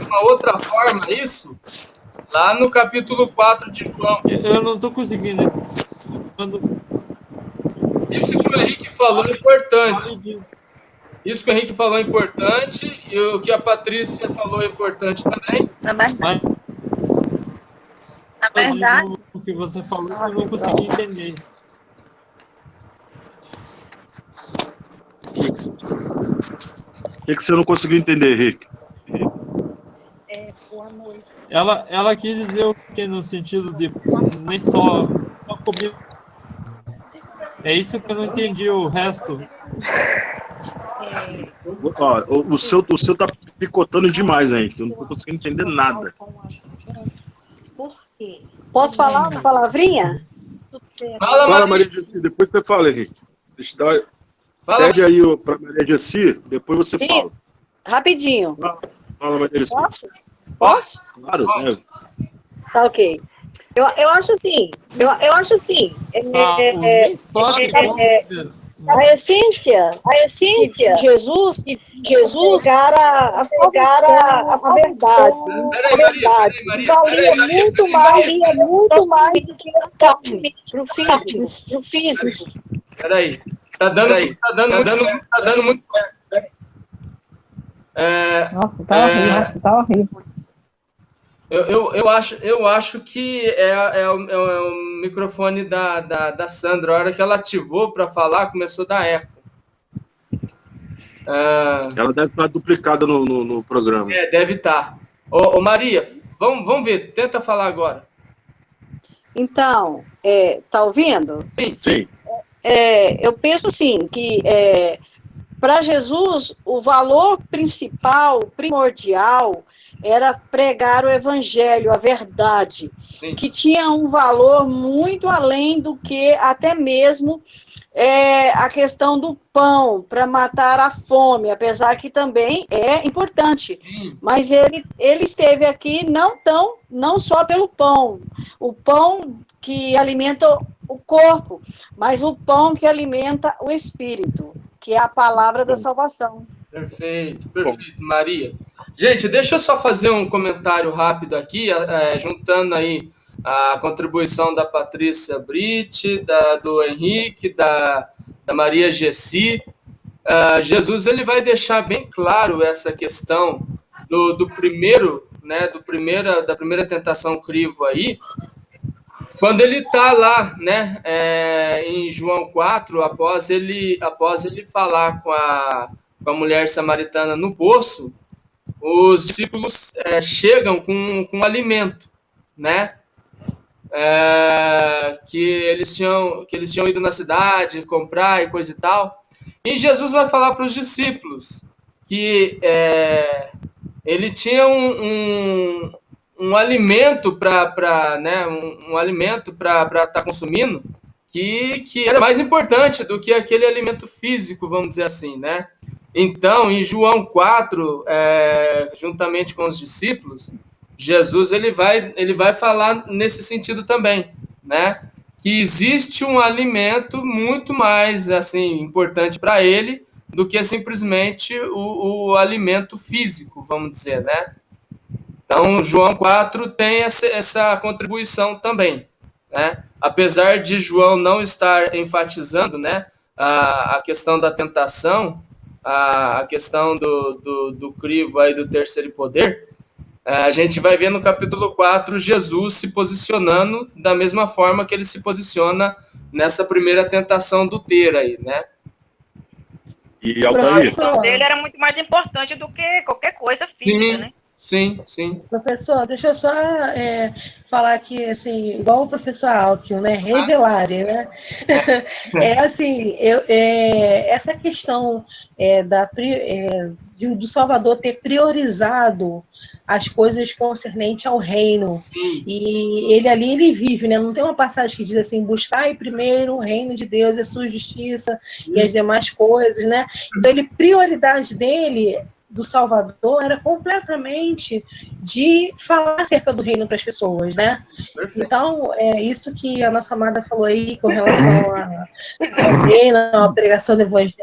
uma outra forma isso lá no capítulo 4 de João. Eu não estou conseguindo. Isso que o Henrique falou é importante. Isso que o Henrique falou é importante e o que a Patrícia falou é importante também. Na verdade, o que você falou eu não consegui entender. O que você não conseguiu entender, Henrique? boa noite. Ela quis dizer o que no sentido de nem só cobrir. É isso que eu não entendi o resto. O seu tá picotando demais, Henrique. Eu não tô conseguindo entender nada. Por quê? Posso falar uma palavrinha? Fala, Maria Jessi, depois você fala, Henrique. Deixa eu dar... Cede aí para Maria Jessi, depois você fala. Rapidinho. Fala, Maria Jessi. Posso? Claro, né? Tá ok. Eu acho assim, a essência de Jesus afogar a verdade. Valia muito mais do que a carne pro físico. Peraí, tá dando muito. Nossa, tá horrível. Eu acho que é o microfone da Sandra. A hora que ela ativou para falar, começou a dar eco. Ela deve estar duplicada no programa. Deve estar. Ô, Maria, vamos ver. Tenta falar agora. Então, tá ouvindo? Sim. Eu penso assim, que para Jesus o valor principal, primordial, era pregar o evangelho, a verdade, Sim. Que tinha um valor muito além do que até mesmo a questão do pão, para matar a fome, apesar que também é importante. Mas ele esteve aqui não só pelo pão, o pão que alimenta o corpo, mas o pão que alimenta o espírito, que é a palavra da salvação. Perfeito, Maria. Gente, deixa eu só fazer um comentário rápido aqui, juntando aí a contribuição da Patrícia Britt, do Henrique, da Maria Jessi. Jesus ele vai deixar bem claro essa questão da primeira tentação crivo aí, quando ele está lá, né, em João 4, após ele falar com a mulher samaritana no poço, os discípulos chegam com alimento, né? Que eles tinham ido na cidade comprar e coisa e tal. E Jesus vai falar para os discípulos que ele tinha um alimento para né, um alimento para estar consumindo que era mais importante do que aquele alimento físico, vamos dizer assim, né? Então, em João 4, juntamente com os discípulos, Jesus ele vai falar nesse sentido também, né? Que existe um alimento muito mais assim importante para ele do que simplesmente o alimento físico, vamos dizer, né? Então, João 4 tem essa contribuição também, né? Apesar de João não estar enfatizando, né, a questão da tentação, a questão do crivo aí do terceiro poder, A gente vai ver no capítulo 4 Jesus se posicionando da mesma forma que ele se posiciona nessa primeira tentação do ter aí, né? E A Altair? posição dele era muito mais importante do que qualquer coisa física, né? Sim. Professor, deixa eu só falar aqui, assim, igual o professor Alckmin, né? Revelare, né? É assim, essa questão do Salvador ter priorizado as coisas concernentes ao reino. Sim. E ele vive, né? Não tem uma passagem que diz assim, buscai primeiro o reino de Deus e a sua justiça e as demais coisas, né? Então, prioridade dele do Salvador era completamente de falar acerca do reino para as pessoas, né? Perfeito. Então, é isso que a nossa amada falou aí com relação ao reino, à pregação do evangelho,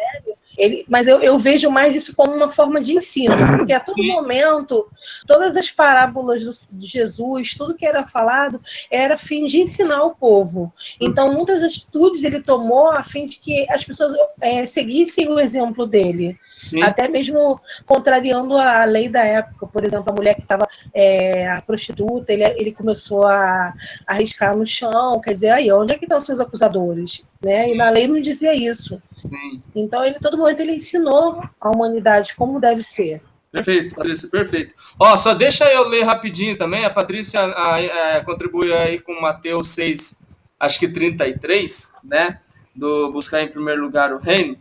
mas eu vejo mais isso como uma forma de ensino, porque a todo momento, todas as parábolas de Jesus, tudo que era falado, era a fim de ensinar o povo. Então, muitas atitudes ele tomou a fim de que as pessoas seguissem o exemplo dele. Sim. Até mesmo contrariando a lei da época. Por exemplo, a mulher que estava, a prostituta, ele começou a arriscar no chão, quer dizer, aí, onde é que estão os seus acusadores? Né? E na lei não dizia isso. Sim. Então, todo momento ele ensinou a humanidade como deve ser. Perfeito, Patrícia, perfeito. Ó, só deixa eu ler rapidinho também, a Patrícia contribui aí com Mateus 6, acho que 33, né, do buscar em primeiro lugar o reino.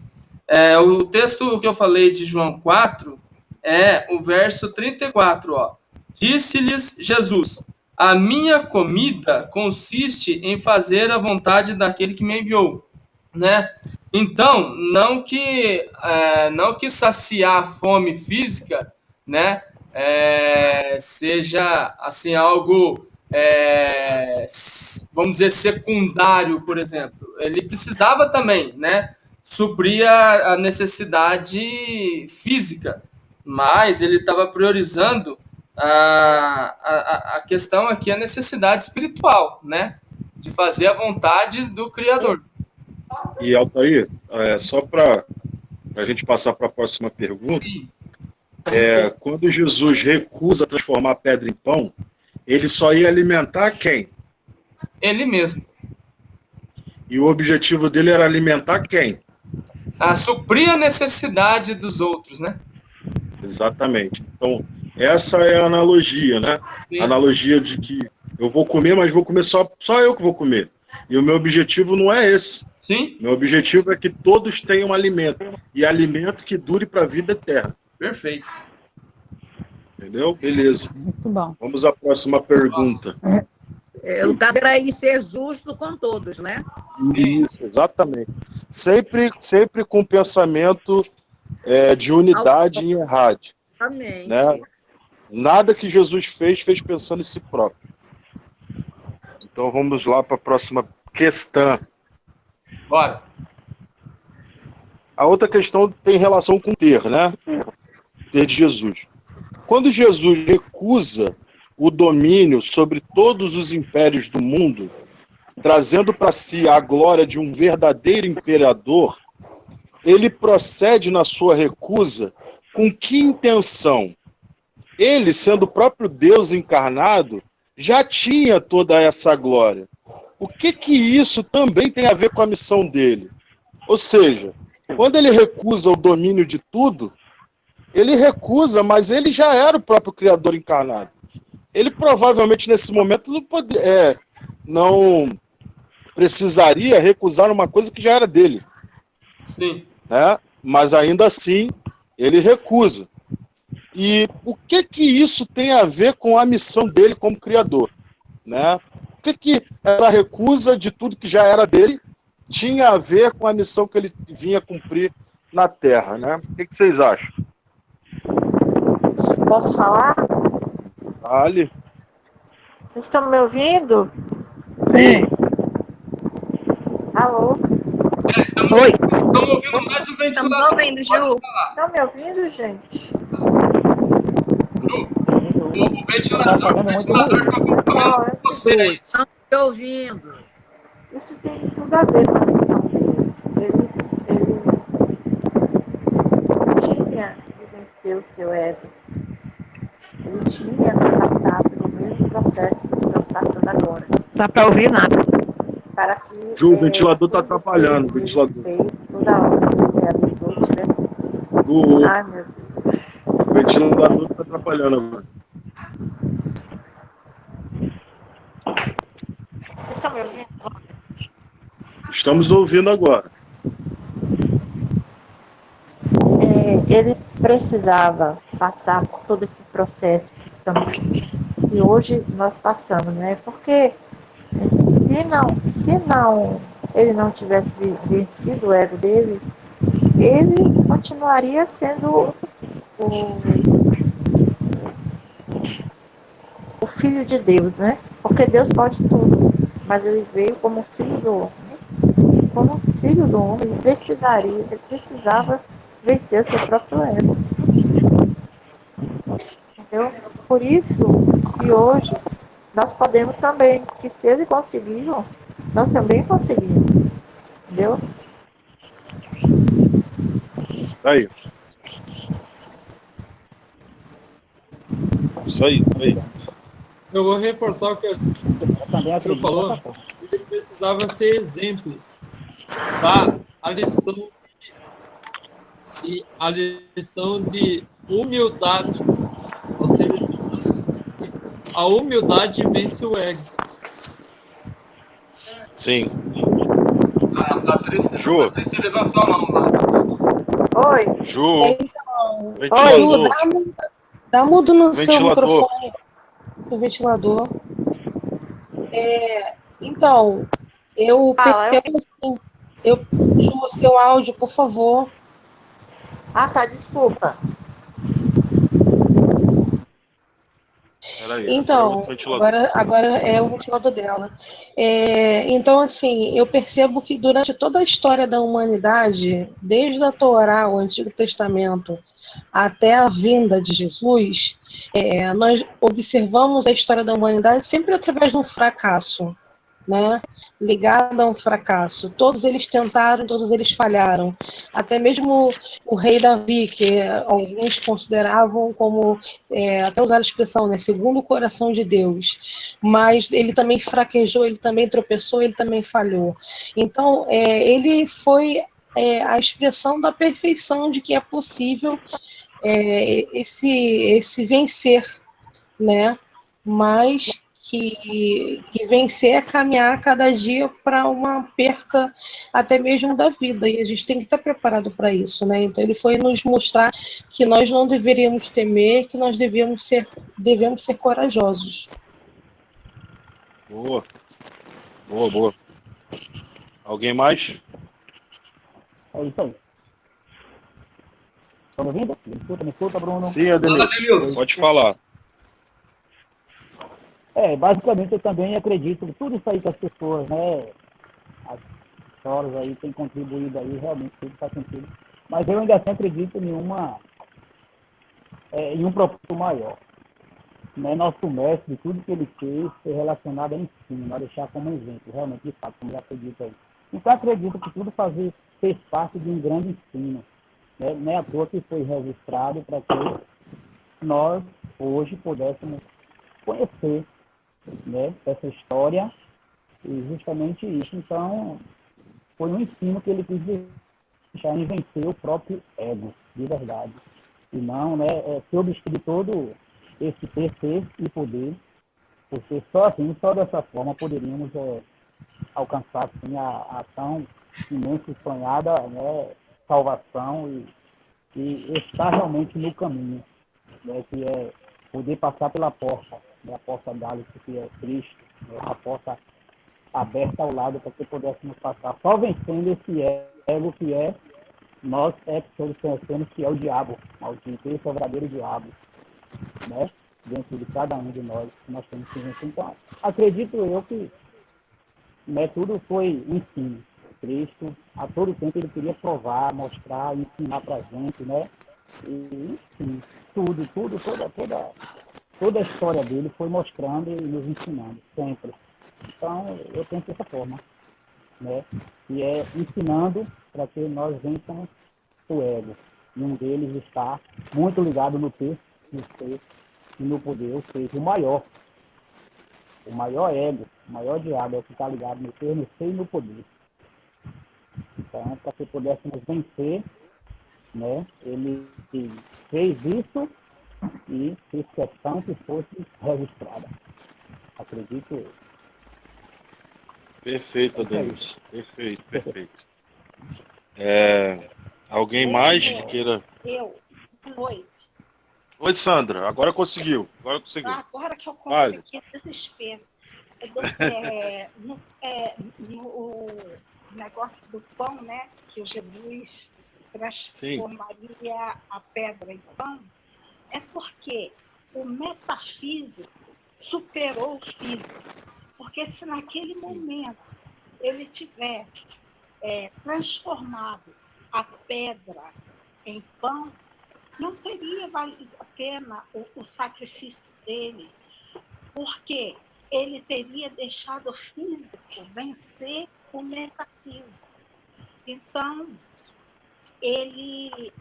O texto que eu falei de João 4 é o verso 34, ó. Disse-lhes Jesus, a minha comida consiste em fazer a vontade daquele que me enviou, né? Então, não que saciar a fome física, né, seja assim algo, vamos dizer, secundário, por exemplo. Ele precisava também, né, suprir a necessidade física, mas ele estava priorizando a questão aqui, a necessidade espiritual, né, de fazer a vontade do Criador. E Altair, só para a gente passar para a próxima pergunta, quando Jesus recusa transformar a pedra em pão, ele só ia alimentar quem? Ele mesmo. E o objetivo dele era alimentar quem? Suprir a necessidade dos outros, né? Exatamente. Então, essa é a analogia, né? Sim. A analogia de que eu vou comer, mas vou comer só eu que vou comer. E o meu objetivo não é esse. Sim. Meu objetivo é que todos tenham alimento. E alimento que dure para a vida eterna. Perfeito. Entendeu? Beleza. Muito bom. Vamos à próxima pergunta. O caso era aí ser justo com todos, né? Isso, exatamente. Sempre com pensamento de unidade e errade. Exatamente. Né? Nada que Jesus fez pensando em si próprio. Então vamos lá para a próxima questão. Bora. A outra questão tem relação com ter, né? Ter de Jesus. Quando Jesus recusa o domínio sobre todos os impérios do mundo, trazendo para si a glória de um verdadeiro imperador, ele procede na sua recusa com que intenção? Ele, sendo o próprio Deus encarnado, já tinha toda essa glória. O que isso também tem a ver com a missão dele? Ou seja, quando ele recusa o domínio de tudo, ele recusa, mas ele já era o próprio Criador encarnado. Ele provavelmente nesse momento não precisaria recusar uma coisa que já era dele. Sim. Né? Mas ainda assim, ele recusa. E o que isso tem a ver com a missão dele como Criador? Né? O que essa recusa de tudo que já era dele tinha a ver com a missão que ele vinha cumprir na Terra? Né? O que vocês acham? Posso falar? Ali. Vocês estão me ouvindo? Sim. Alô? Oi. Estamos ouvindo mais o ventilador. Estamos ouvindo, Ju. Estão me ouvindo, gente? O ventilador está acompanhando você aí. Estamos te ouvindo. Isso tem tudo a ver com a missão dele. Ele tinha que vencer o seu ego. Ele tinha que passar pelo mesmo processo que estamos passando agora. Dá para ouvir nada. Para que Ju, o ventilador está tudo atrapalhando, o seja ventilador. feito toda hora que o realizador tiver. Ai, meu Deus. O ventilador está atrapalhando agora. Vocês estão me ouvindo? Estamos ouvindo agora. Ele precisava passar por todo esse processo que hoje nós passamos, né? Porque se não ele não tivesse vencido o ego dele, ele continuaria sendo o filho de Deus, né? Porque Deus pode tudo, mas ele veio como filho do homem. Como filho do homem, ele precisava vencer o seu próprio ego. Entendeu? Por isso que hoje nós podemos também, que se ele conseguiu, nós também conseguimos. Entendeu? Aí. Isso aí. Eu vou reforçar o que a Ju falou. Ele precisava ser exemplo da lição de humildade. Ou seja, a humildade vence o ego. Sim. A Patrícia levantou a mão lá. Oi. Ju. Então, Ventilador. dá mudo no seu Ventilador. microfone do ventilador. Então, eu percebo assim, Ju, seu áudio, por favor. Ah, tá, desculpa. Então, agora é o ventilador dela. Então, assim, eu percebo que durante toda a história da humanidade, desde a Torá, o Antigo Testamento, até a vinda de Jesus, nós observamos a história da humanidade sempre através de um fracasso, né? Ligada a um fracasso. Todos eles tentaram, todos eles falharam. Até mesmo o rei Davi, que alguns consideravam como, até usaram a expressão, né, segundo o coração de Deus. Mas ele também fraquejou, ele também tropeçou, ele também falhou. Então, ele foi a expressão da perfeição de que é possível esse vencer, né? Mas que vencer é caminhar cada dia para uma perca até mesmo da vida, e a gente tem que estar preparado para isso, né? Então ele foi nos mostrar que nós não deveríamos temer, que nós devemos ser corajosos. Boa. Alguém mais? É isso aí. Estão me ouvindo? Me escuta, Bruno? Sim, Ademir. Pode falar. Basicamente eu também acredito que tudo isso aí que as pessoas, né, as histórias aí têm contribuído aí, realmente tudo faz sentido. Mas eu ainda assim acredito em um propósito maior. Né? Nosso mestre, tudo que ele fez foi relacionado a ensino, a deixar como exemplo, realmente, de fato, como já foi dito aí. Então acredito que tudo fez parte de um grande ensino. Né? Não é à toa que foi registrado para que nós hoje pudéssemos conhecer, né, essa história e justamente isso. Então, foi um ensino que ele quis deixar em vencer o próprio ego, de verdade. E não, né, sob de todo esse ter e poder, porque só assim, só dessa forma, poderíamos alcançar assim, a tão imensa e sonhada, né, salvação e estar realmente no caminho, né, que é poder passar pela porta, né, a porta d'água que é Cristo, né, a porta aberta ao lado para que pudéssemos passar, só vencendo esse ego que nós todos conhecemos que é o diabo, maldito, esse é o verdadeiro diabo, né, dentro de cada um de nós temos que vencer. Então, acredito eu que, né, tudo foi ensino. Cristo, a todo tempo ele queria provar, mostrar, ensinar para a gente, né, e enfim, toda a história dele foi mostrando e nos ensinando, sempre. Então, eu penso dessa forma, né? E é ensinando para que nós vençamos o ego. E um deles está muito ligado no texto, e no poder, ou seja, o maior ego, o maior diabo é o que está ligado no ser, no ser e no poder. Então, para que pudéssemos vencer, né, ele fez isso e fez questão que fosse registrada. Acredito eu. Perfeito, Adeus. Perfeito. Alguém mais que queira... Eu. Oi. Oi, Sandra. Agora conseguiu. Agora que eu consegui, desespero. No negócio do pão, né? Que o Jesus transformaria a pedra em pão, é porque o metafísico superou o físico. Porque se naquele momento ele tivesse transformado a pedra em pão, não teria valido a pena o sacrifício dele, porque ele teria deixado o físico vencer o metafísico. Então, ali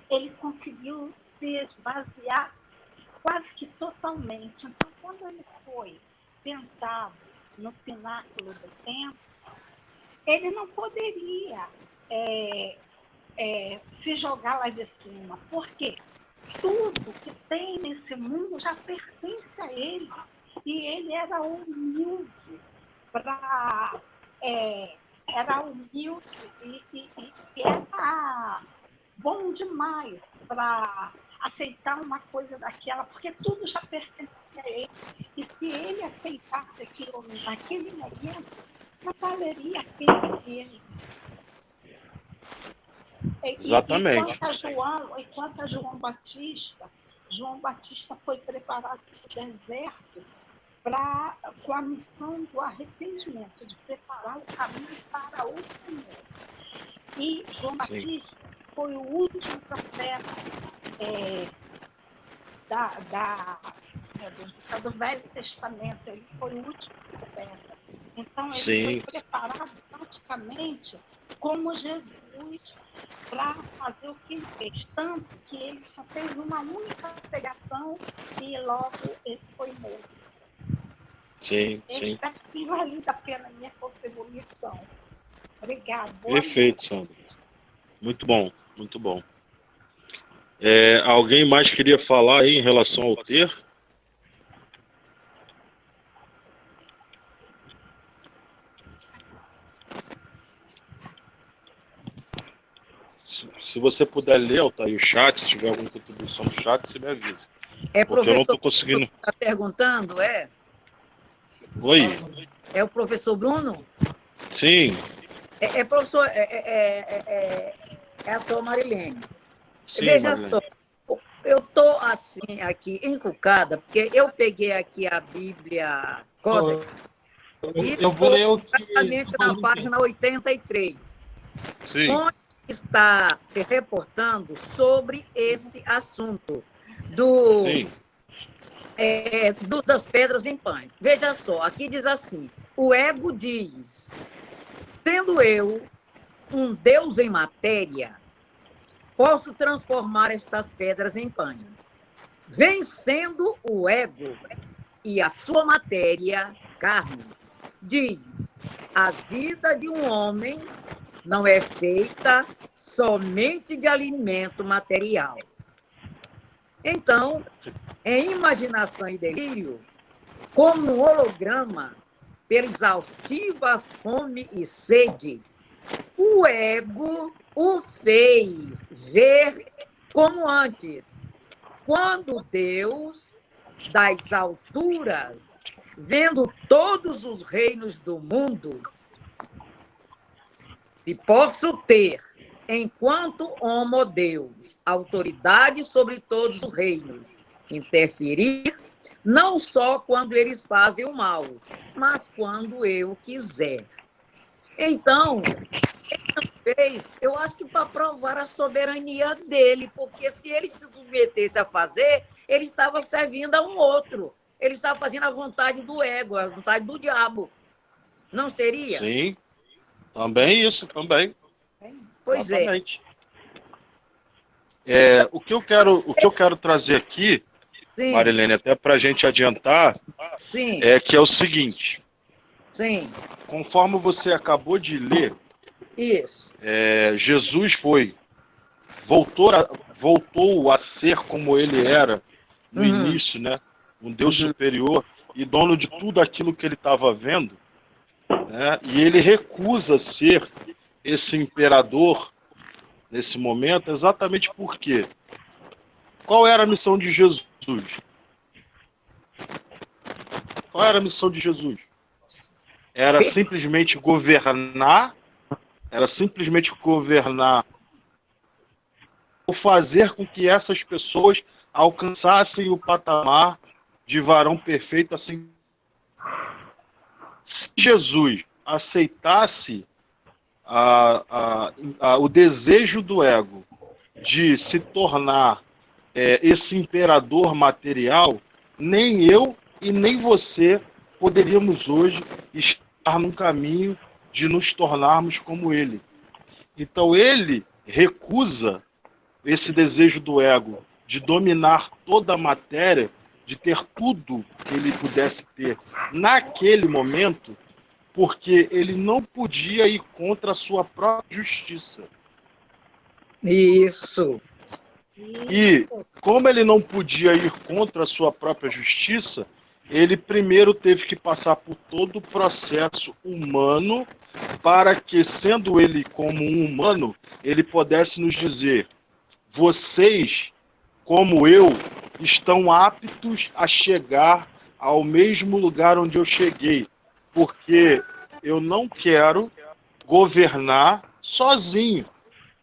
ele conseguiu se esvaziar quase que totalmente. Então, quando ele foi sentado no pináculo do templo, ele não poderia se jogar lá de cima, porque tudo que tem nesse mundo já pertence a ele. E ele era humilde era humilde e era bom demais para aceitar uma coisa daquela, porque tudo já pertencia a ele. E se ele aceitasse aquilo naquele momento, não valeria a pena ele. Exatamente. Enquanto a João Batista foi preparado para o deserto com a missão do arrependimento, de preparar o caminho para o Senhor. E João Batista foi o último profeta do Velho Testamento. Ele foi o último profeta. Então, ele foi preparado praticamente como Jesus para fazer o que ele fez. Tanto que ele só fez uma única pregação e logo ele foi morto. Sim. Espero que valha a pena a minha contribuição. Obrigada. Perfeito, Sandra. Muito bom. Alguém mais queria falar aí em relação ao ter? Se você puder ler, Altair, o chat, se tiver alguma contribuição no chat, você me avisa. Porque eu não estou conseguindo. Está perguntando, Oi. É o professor Bruno? Sim. Professor, é a sua Marilene. Sim, Veja Marilene. só, eu estou assim aqui encucada, porque eu peguei aqui a Bíblia Codex e eu vou ler o que exatamente na página 83, onde está se reportando sobre esse assunto das pedras em pães. Veja só, aqui diz assim: o ego diz, sendo eu um Deus em matéria, posso transformar estas pedras em pães. Vencendo o ego e a sua matéria, carne, diz, a vida de um homem não é feita somente de alimento material. Então, em imaginação e delírio, como um holograma, pela exaustiva fome e sede, o ego o fez ver como antes, quando Deus, das alturas, vendo todos os reinos do mundo, se posso ter, enquanto homo Deus, autoridade sobre todos os reinos, interferir, não só quando eles fazem o mal, mas quando eu quiser. Então, eu acho que para provar a soberania dele, porque se ele se submetesse a fazer, ele estava servindo a um outro. Ele estava fazendo a vontade do ego, a vontade do diabo. Não seria? Sim. Também isso, também. Pois exatamente. O que eu quero trazer aqui, Sim. Marilene, até para a gente adiantar, Sim. é que é o seguinte. Sim. Conforme você acabou de ler, Isso. Jesus voltou a ser como ele era no início, né? Um Deus superior e dono de tudo aquilo que ele estava vendo, né? E ele recusa ser esse imperador nesse momento, exatamente por quê? Qual era a missão de Jesus? Qual era a missão de Jesus? Era simplesmente governar, ou fazer com que essas pessoas alcançassem o patamar de varão perfeito, assim. Se Jesus aceitasse o desejo do ego de se tornar esse imperador material, nem eu e nem você poderíamos hoje estar num caminho de nos tornarmos como ele. Então ele recusa esse desejo do ego de dominar toda a matéria, de ter tudo que ele pudesse ter naquele momento, porque ele não podia ir contra a sua própria justiça. Isso. E como ele não podia ir contra a sua própria justiça, ele primeiro teve que passar por todo o processo humano para que, sendo ele como um humano, ele pudesse nos dizer: vocês, como eu, estão aptos a chegar ao mesmo lugar onde eu cheguei, porque eu não quero governar sozinho.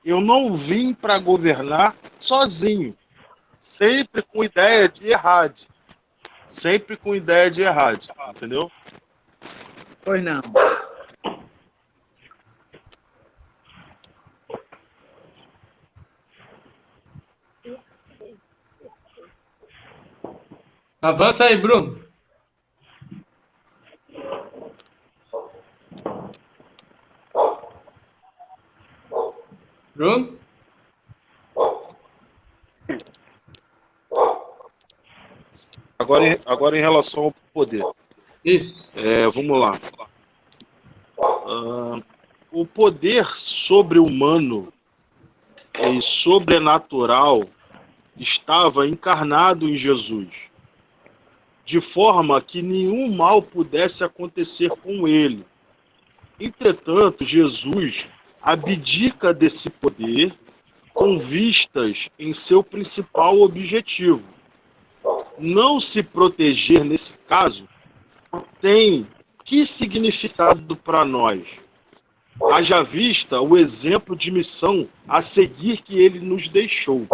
Eu não vim para governar sozinho, sempre com ideia de errar. Sempre com ideia de errar, entendeu? Pois não. Avança aí, Bruno. Bruno? Agora em relação ao poder. Isso. Vamos lá. O poder sobre-humano e sobrenatural estava encarnado em Jesus, de forma que nenhum mal pudesse acontecer com ele. Entretanto, Jesus abdica desse poder com vistas em seu principal objetivo. Não se proteger, nesse caso, tem que significado para nós? Haja vista o exemplo de missão a seguir que ele nos deixou.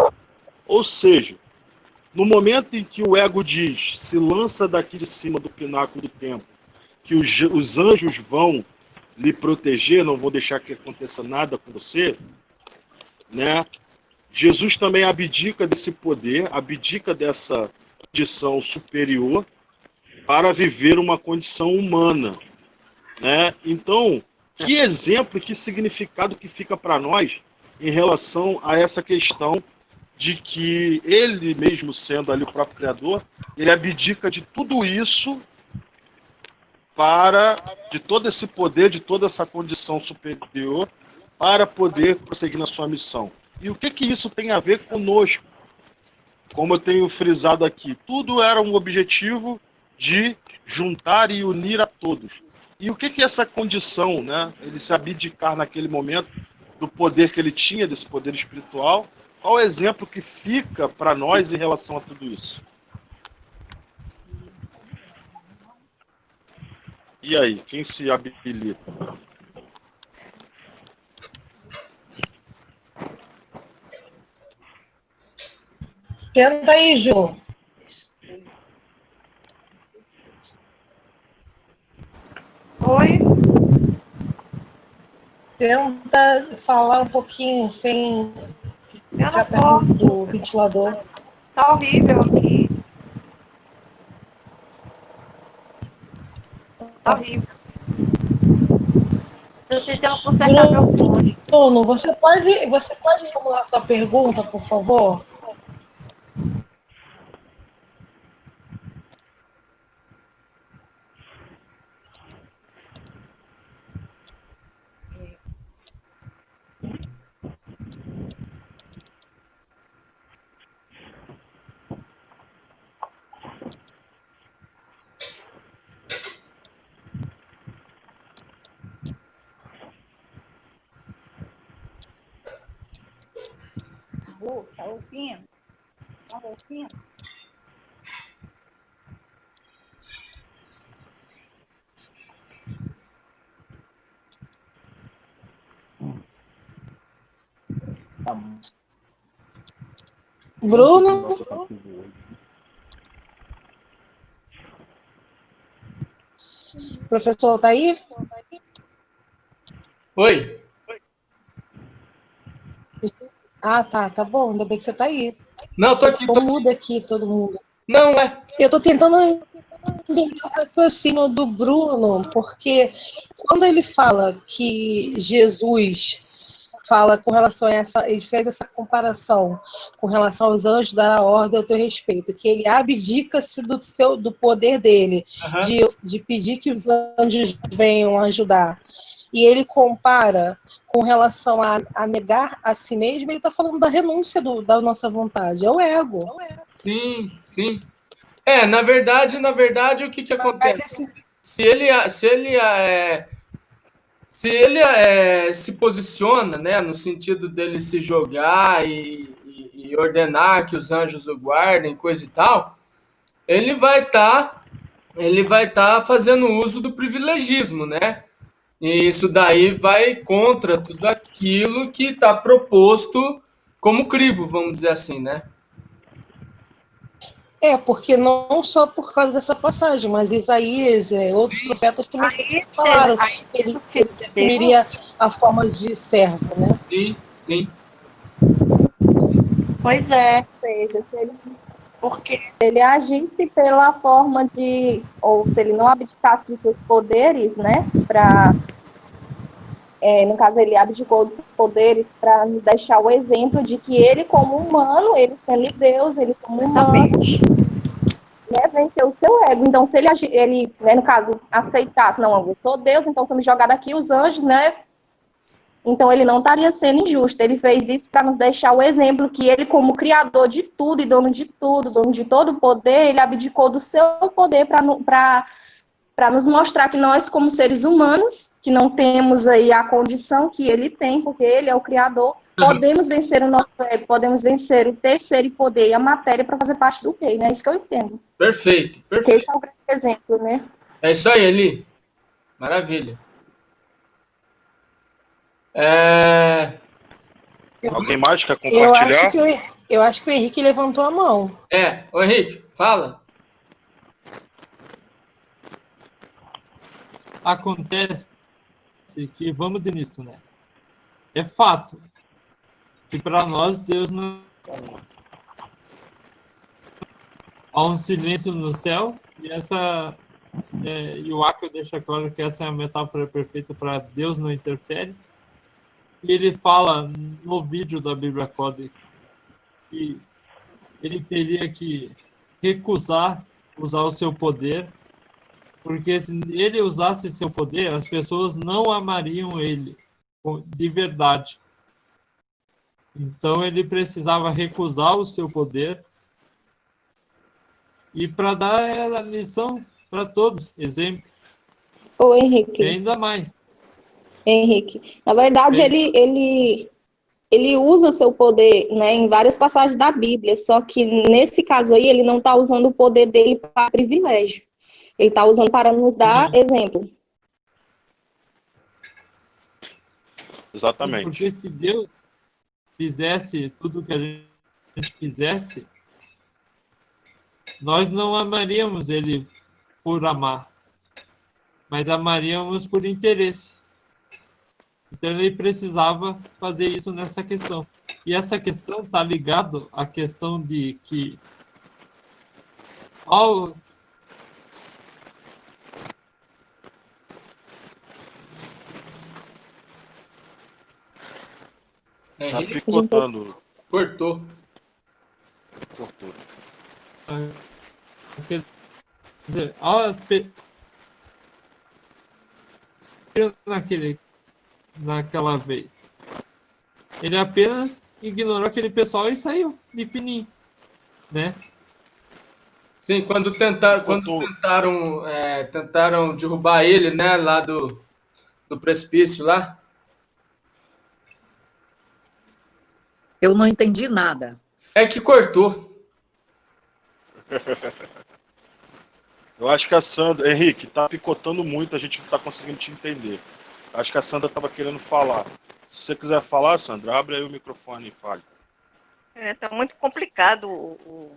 Ou seja, no momento em que o ego diz, se lança daqui de cima do pináculo do templo, que os anjos vão lhe proteger, não vão deixar que aconteça nada com você, né? Jesus também abdica desse poder, abdica dessa condição superior para viver uma condição humana, né? Então, que exemplo, que significado que fica para nós em relação a essa questão de que ele mesmo sendo ali o próprio Criador, ele abdica de tudo isso de todo esse poder, de toda essa condição superior, para poder prosseguir na sua missão. E o que isso tem a ver conosco? Como eu tenho frisado aqui, tudo era um objetivo de juntar e unir a todos. E o que essa condição, né? Ele se abdicar naquele momento do poder que ele tinha, desse poder espiritual, qual o exemplo que fica para nós em relação a tudo isso? E aí, quem se habilita? Tenta aí, Ju. Oi? Tenta falar um pouquinho sem ficar perto do ventilador. Tá horrível aqui. Tá horrível. Estou tentando consertar meu fone. Bruno, você pode formular sua pergunta, por favor? Tá ouvindo? Tá ouvindo? Bruno? Professor, tá aí? Oi. Ah, tá bom, ainda bem que você tá aí. Não, tô aqui. Ficou mudo aqui, todo mundo. Não, é. Eu tô tentando entender o raciocínio do Bruno, porque quando ele fala que Jesus fala com relação a essa, ele fez essa comparação com relação aos anjos dar a ordem ao teu respeito, que ele abdica-se do poder dele, de pedir que os anjos venham ajudar. E ele compara com relação a negar a si mesmo, ele está falando da renúncia da nossa vontade, é o ego. Sim, sim. Na verdade, o que acontece? Se ele se posiciona, né, no sentido dele se jogar e ordenar que os anjos o guardem, coisa e tal, ele vai estar fazendo uso do privilegismo, né? E isso daí vai contra tudo aquilo que está proposto como crivo, vamos dizer assim, né? Porque não só por causa dessa passagem, mas Isaías, outros profetas também falaram que ele assumiria a forma de servo, né? Sim, sim. Pois é. Seja, se ele, porque ele agisse pela forma de, ou se ele não abdicasse dos seus poderes, né, para, no caso, ele abdicou dos poderes para nos deixar o exemplo de que ele, como humano, ele sendo Deus, ele como humano, né, venceu o seu ego. Então, se ele né, no caso, aceitasse, não, eu sou Deus, então se eu me jogar daqui, os anjos, né, então ele não estaria sendo injusto. Ele fez isso para nos deixar o exemplo que ele, como criador de tudo e dono de tudo, dono de todo o poder, ele abdicou do seu poder para nos mostrar que nós, como seres humanos, que não temos aí a condição que ele tem, porque ele é o criador, podemos vencer o nosso ego, podemos vencer o terceiro poder e a matéria para fazer parte do reino. É isso que eu entendo. Perfeito, Porque esse é o grande exemplo, né? É isso aí, Eli. Maravilha. Alguém mais quer compartilhar? Eu acho que o Henrique levantou a mão. Ô Henrique, fala. Acontece que, vamos nisso, né? É fato que para nós Deus não... Há um silêncio no céu e e o Acre deixa claro que essa é a metáfora perfeita para Deus não interfere. E ele fala no vídeo da Bíblia Códice que ele teria que recusar usar o seu poder, porque se ele usasse seu poder, as pessoas não amariam ele de verdade. Então ele precisava recusar o seu poder e para dar a lição para todos, exemplo. Ô, Henrique. E ainda mais. Henrique, na verdade, ele usa seu poder, né, em várias passagens da Bíblia, só que nesse caso aí ele não está usando o poder dele para privilégio. Ele está usando para nos dar exemplo. Exatamente. Porque se Deus fizesse tudo o que a gente quisesse, nós não amaríamos ele por amar, mas amaríamos por interesse. Então ele precisava fazer isso nessa questão. E essa questão está ligada à questão de que ao Tá picotando. Cortou. Cortou. Quer dizer, naquela vez, ele apenas ignorou aquele pessoal e saiu de fininho, né? Sim, quando tentaram derrubar ele, né, lá do precipício lá. Eu não entendi nada. É que cortou. Eu acho que a Sandra... Henrique, tá picotando muito, a gente não tá conseguindo te entender. Acho que a Sandra tava querendo falar. Se você quiser falar, Sandra, abre aí o microfone e fale. Tá muito complicado o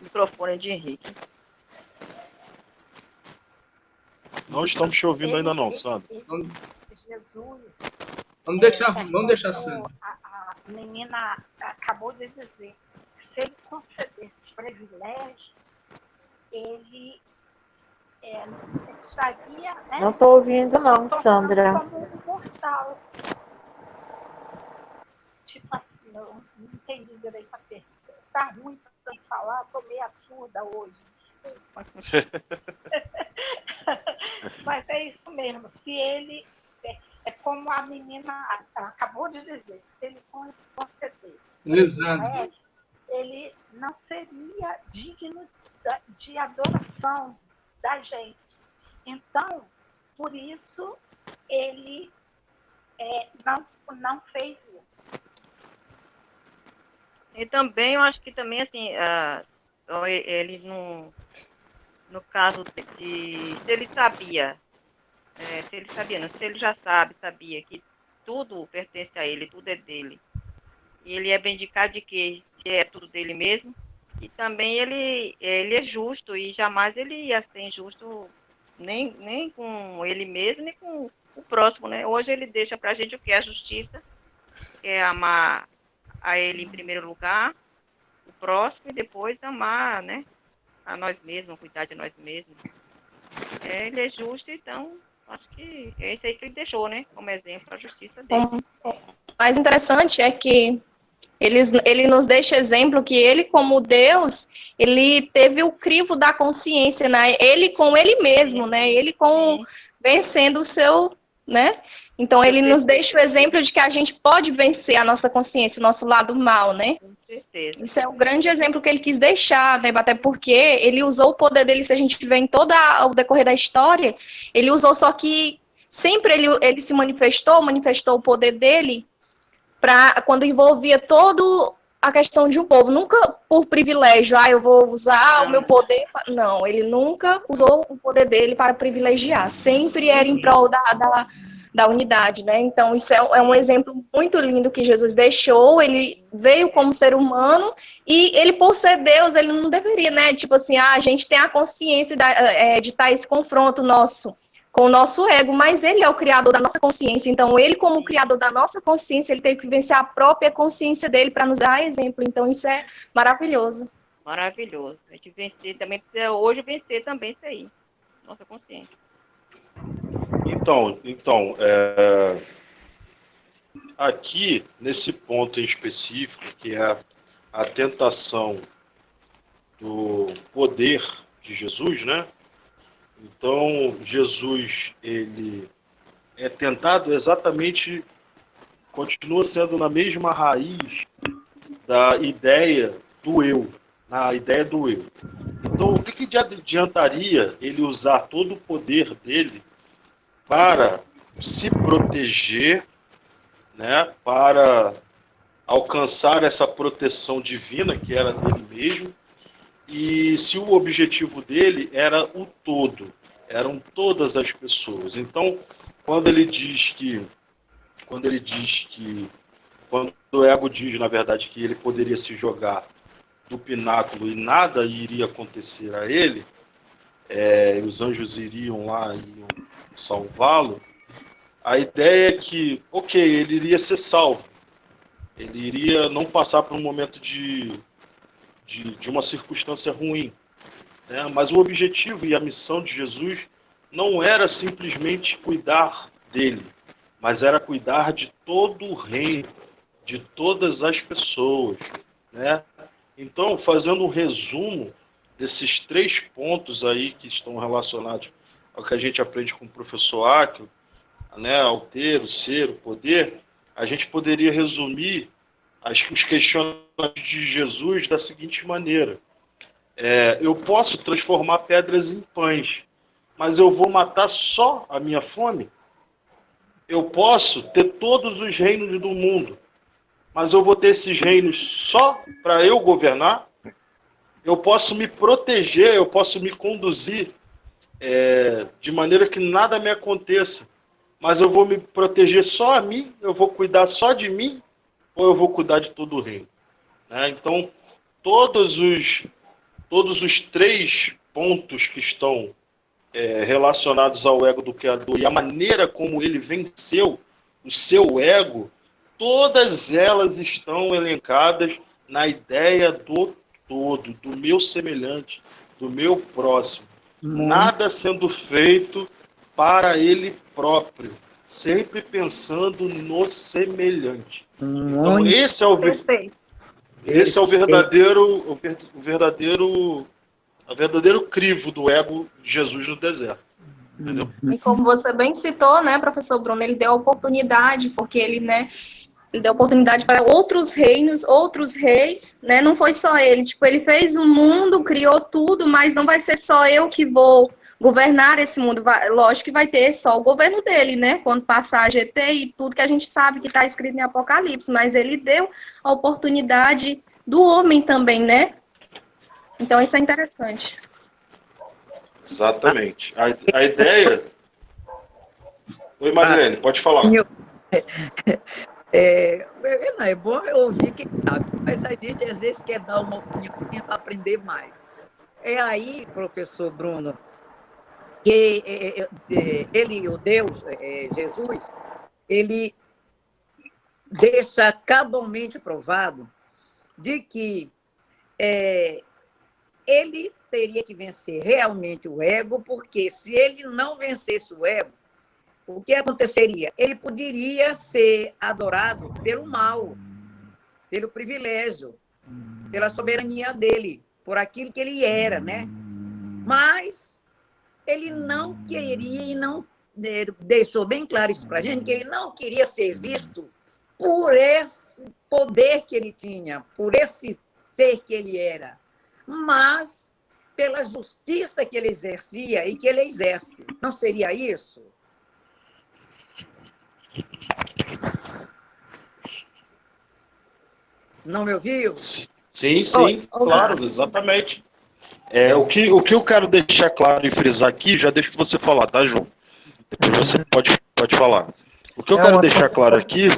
microfone de Henrique. Não estamos te ouvindo ainda não, Sandra. Jesus. Vamos deixar a Sandra. A menina acabou de dizer, se ele concedesse privilégio, ele estaria... Né, Não estou ouvindo não, Sandra. como um mortal. Tipo assim, eu não entendi direito a pergunta. Tá ruim para falar, estou meio absurda hoje. Mas é isso mesmo. Se ele... É como a menina acabou de dizer, se ele conceder, ele não seria digno de adoração da gente. Então, por isso, ele não fez isso. E também, eu acho que também, assim, ele no caso de... Se ele sabia, se ele já sabia que tudo pertence a ele, tudo é dele, e ele é bendicado de que é tudo dele mesmo, e também ele é justo, e jamais ele ia ser injusto nem com ele mesmo, nem com o próximo, né? Hoje ele deixa pra gente o que é a justiça, que é amar a ele em primeiro lugar, o próximo, e depois amar, né, a nós mesmos, cuidar de nós mesmos. Ele é justo, então acho que é isso aí que ele deixou, né, como exemplo, a justiça dele. O mais interessante é que ele nos deixa exemplo que ele, como Deus, ele teve o crivo da consciência, né? Ele com ele mesmo, né? Ele vencendo o seu, né? Então, ele nos deixa o exemplo de que a gente pode vencer a nossa consciência, o nosso lado mal, né? Com certeza. Isso é o grande exemplo que ele quis deixar, né? Até porque ele usou o poder dele, se a gente vê em todo o decorrer da história, ele usou, só que sempre ele se manifestou o poder dele quando envolvia todo a questão de um povo, nunca por privilégio, eu vou usar o meu poder, não, ele nunca usou o poder dele para privilegiar, sempre era em prol da unidade, né? Então, isso é um exemplo muito lindo que Jesus deixou. Ele veio como ser humano e ele, por ser Deus, ele não deveria, né? Tipo assim, a gente tem a consciência de estar esse confronto nosso com o nosso ego, mas ele é o criador da nossa consciência. Então, ele, como criador da nossa consciência, ele teve que vencer a própria consciência dele para nos dar exemplo. Então, isso é maravilhoso. Maravilhoso. A gente vencer também precisa hoje vencer também isso aí. Nossa consciência. Então, aqui, nesse ponto em específico, que é a tentação do poder de Jesus, né? Então, Jesus, ele é tentado exatamente, continua sendo na mesma raiz da ideia do eu, na ideia do eu. Então, o que adiantaria ele usar todo o poder dele para se proteger, né, para alcançar essa proteção divina que era dele mesmo, e se o objetivo dele era o todo, eram todas as pessoas. Então, quando o ego diz, na verdade, que ele poderia se jogar do pináculo e nada iria acontecer a ele, e os anjos iriam lá e iam salvá-lo, a ideia é que, ok, ele iria ser salvo, ele iria não passar por um momento de uma circunstância ruim, né? Mas o objetivo e a missão de Jesus não era simplesmente cuidar dele, mas era cuidar de todo o reino, de todas as pessoas, né? Então, fazendo um resumo desses 3 pontos aí que estão relacionados ao que a gente aprende com o professor Áquilo, né, ao ter, o ser, o poder, a gente poderia resumir os questionamentos de Jesus da seguinte maneira: eu posso transformar pedras em pães, mas eu vou matar só a minha fome? Eu posso ter todos os reinos do mundo, mas eu vou ter esses reinos só para eu governar? Eu posso me proteger, eu posso me conduzir de maneira que nada me aconteça, mas eu vou me proteger só a mim? Eu vou cuidar só de mim? Ou eu vou cuidar de todo o reino? Né? Então, todos os 3 pontos que estão relacionados ao ego do Criador e a maneira como ele venceu o seu ego, todas elas estão elencadas na ideia do todo, do meu semelhante, do meu próximo. Nada sendo feito para ele próprio, sempre pensando no semelhante. Então, esse é o verdadeiro crivo do ego de Jesus no deserto. Entendeu? E como você bem citou, né, professor Bruno, ele deu a oportunidade, porque ele, né, ele deu oportunidade para outros reinos, outros reis, né, não foi só ele, tipo, ele fez o mundo, criou tudo, mas não vai ser só eu que vou governar esse mundo, lógico que vai ter só o governo dele, né, quando passar a GT e tudo que a gente sabe que está escrito em Apocalipse, mas ele deu a oportunidade do homem também, né, então isso é interessante. Exatamente. A ideia... Oi, Marilene, pode falar. É bom ouvir quem sabe, mas a gente às vezes quer dar uma opinião para aprender mais. É aí, professor Bruno, que ele, o Deus, Jesus, ele deixa cabalmente provado de que ele teria que vencer realmente o ego, porque se ele não vencesse o ego, o que aconteceria? Ele poderia ser adorado pelo mal, pelo privilégio, pela soberania dele, por aquilo que ele era, né? Mas ele não queria e não deixou bem claro isso para a gente, que ele não queria ser visto por esse poder que ele tinha, por esse ser que ele era, mas pela justiça que ele exercia e que ele exerce. Não seria isso? Não me ouviu? Sim, claro, exatamente. O que eu quero deixar claro e frisar aqui, já deixo você falar, tá, João? Depois você pode falar. O que eu quero deixar claro aqui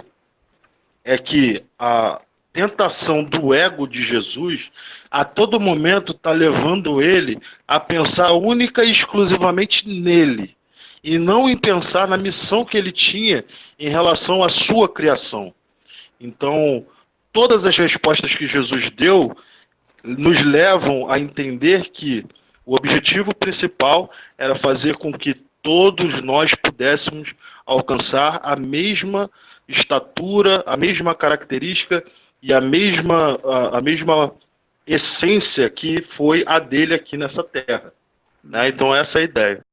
é que a tentação do ego de Jesus, a todo momento, está levando ele a pensar única e exclusivamente nele, e não em pensar na missão que ele tinha em relação à sua criação. Então, todas as respostas que Jesus deu nos levam a entender que o objetivo principal era fazer com que todos nós pudéssemos alcançar a mesma estatura, a mesma característica e a mesma essência que foi a dele aqui nessa terra. Né? Então, essa é a ideia.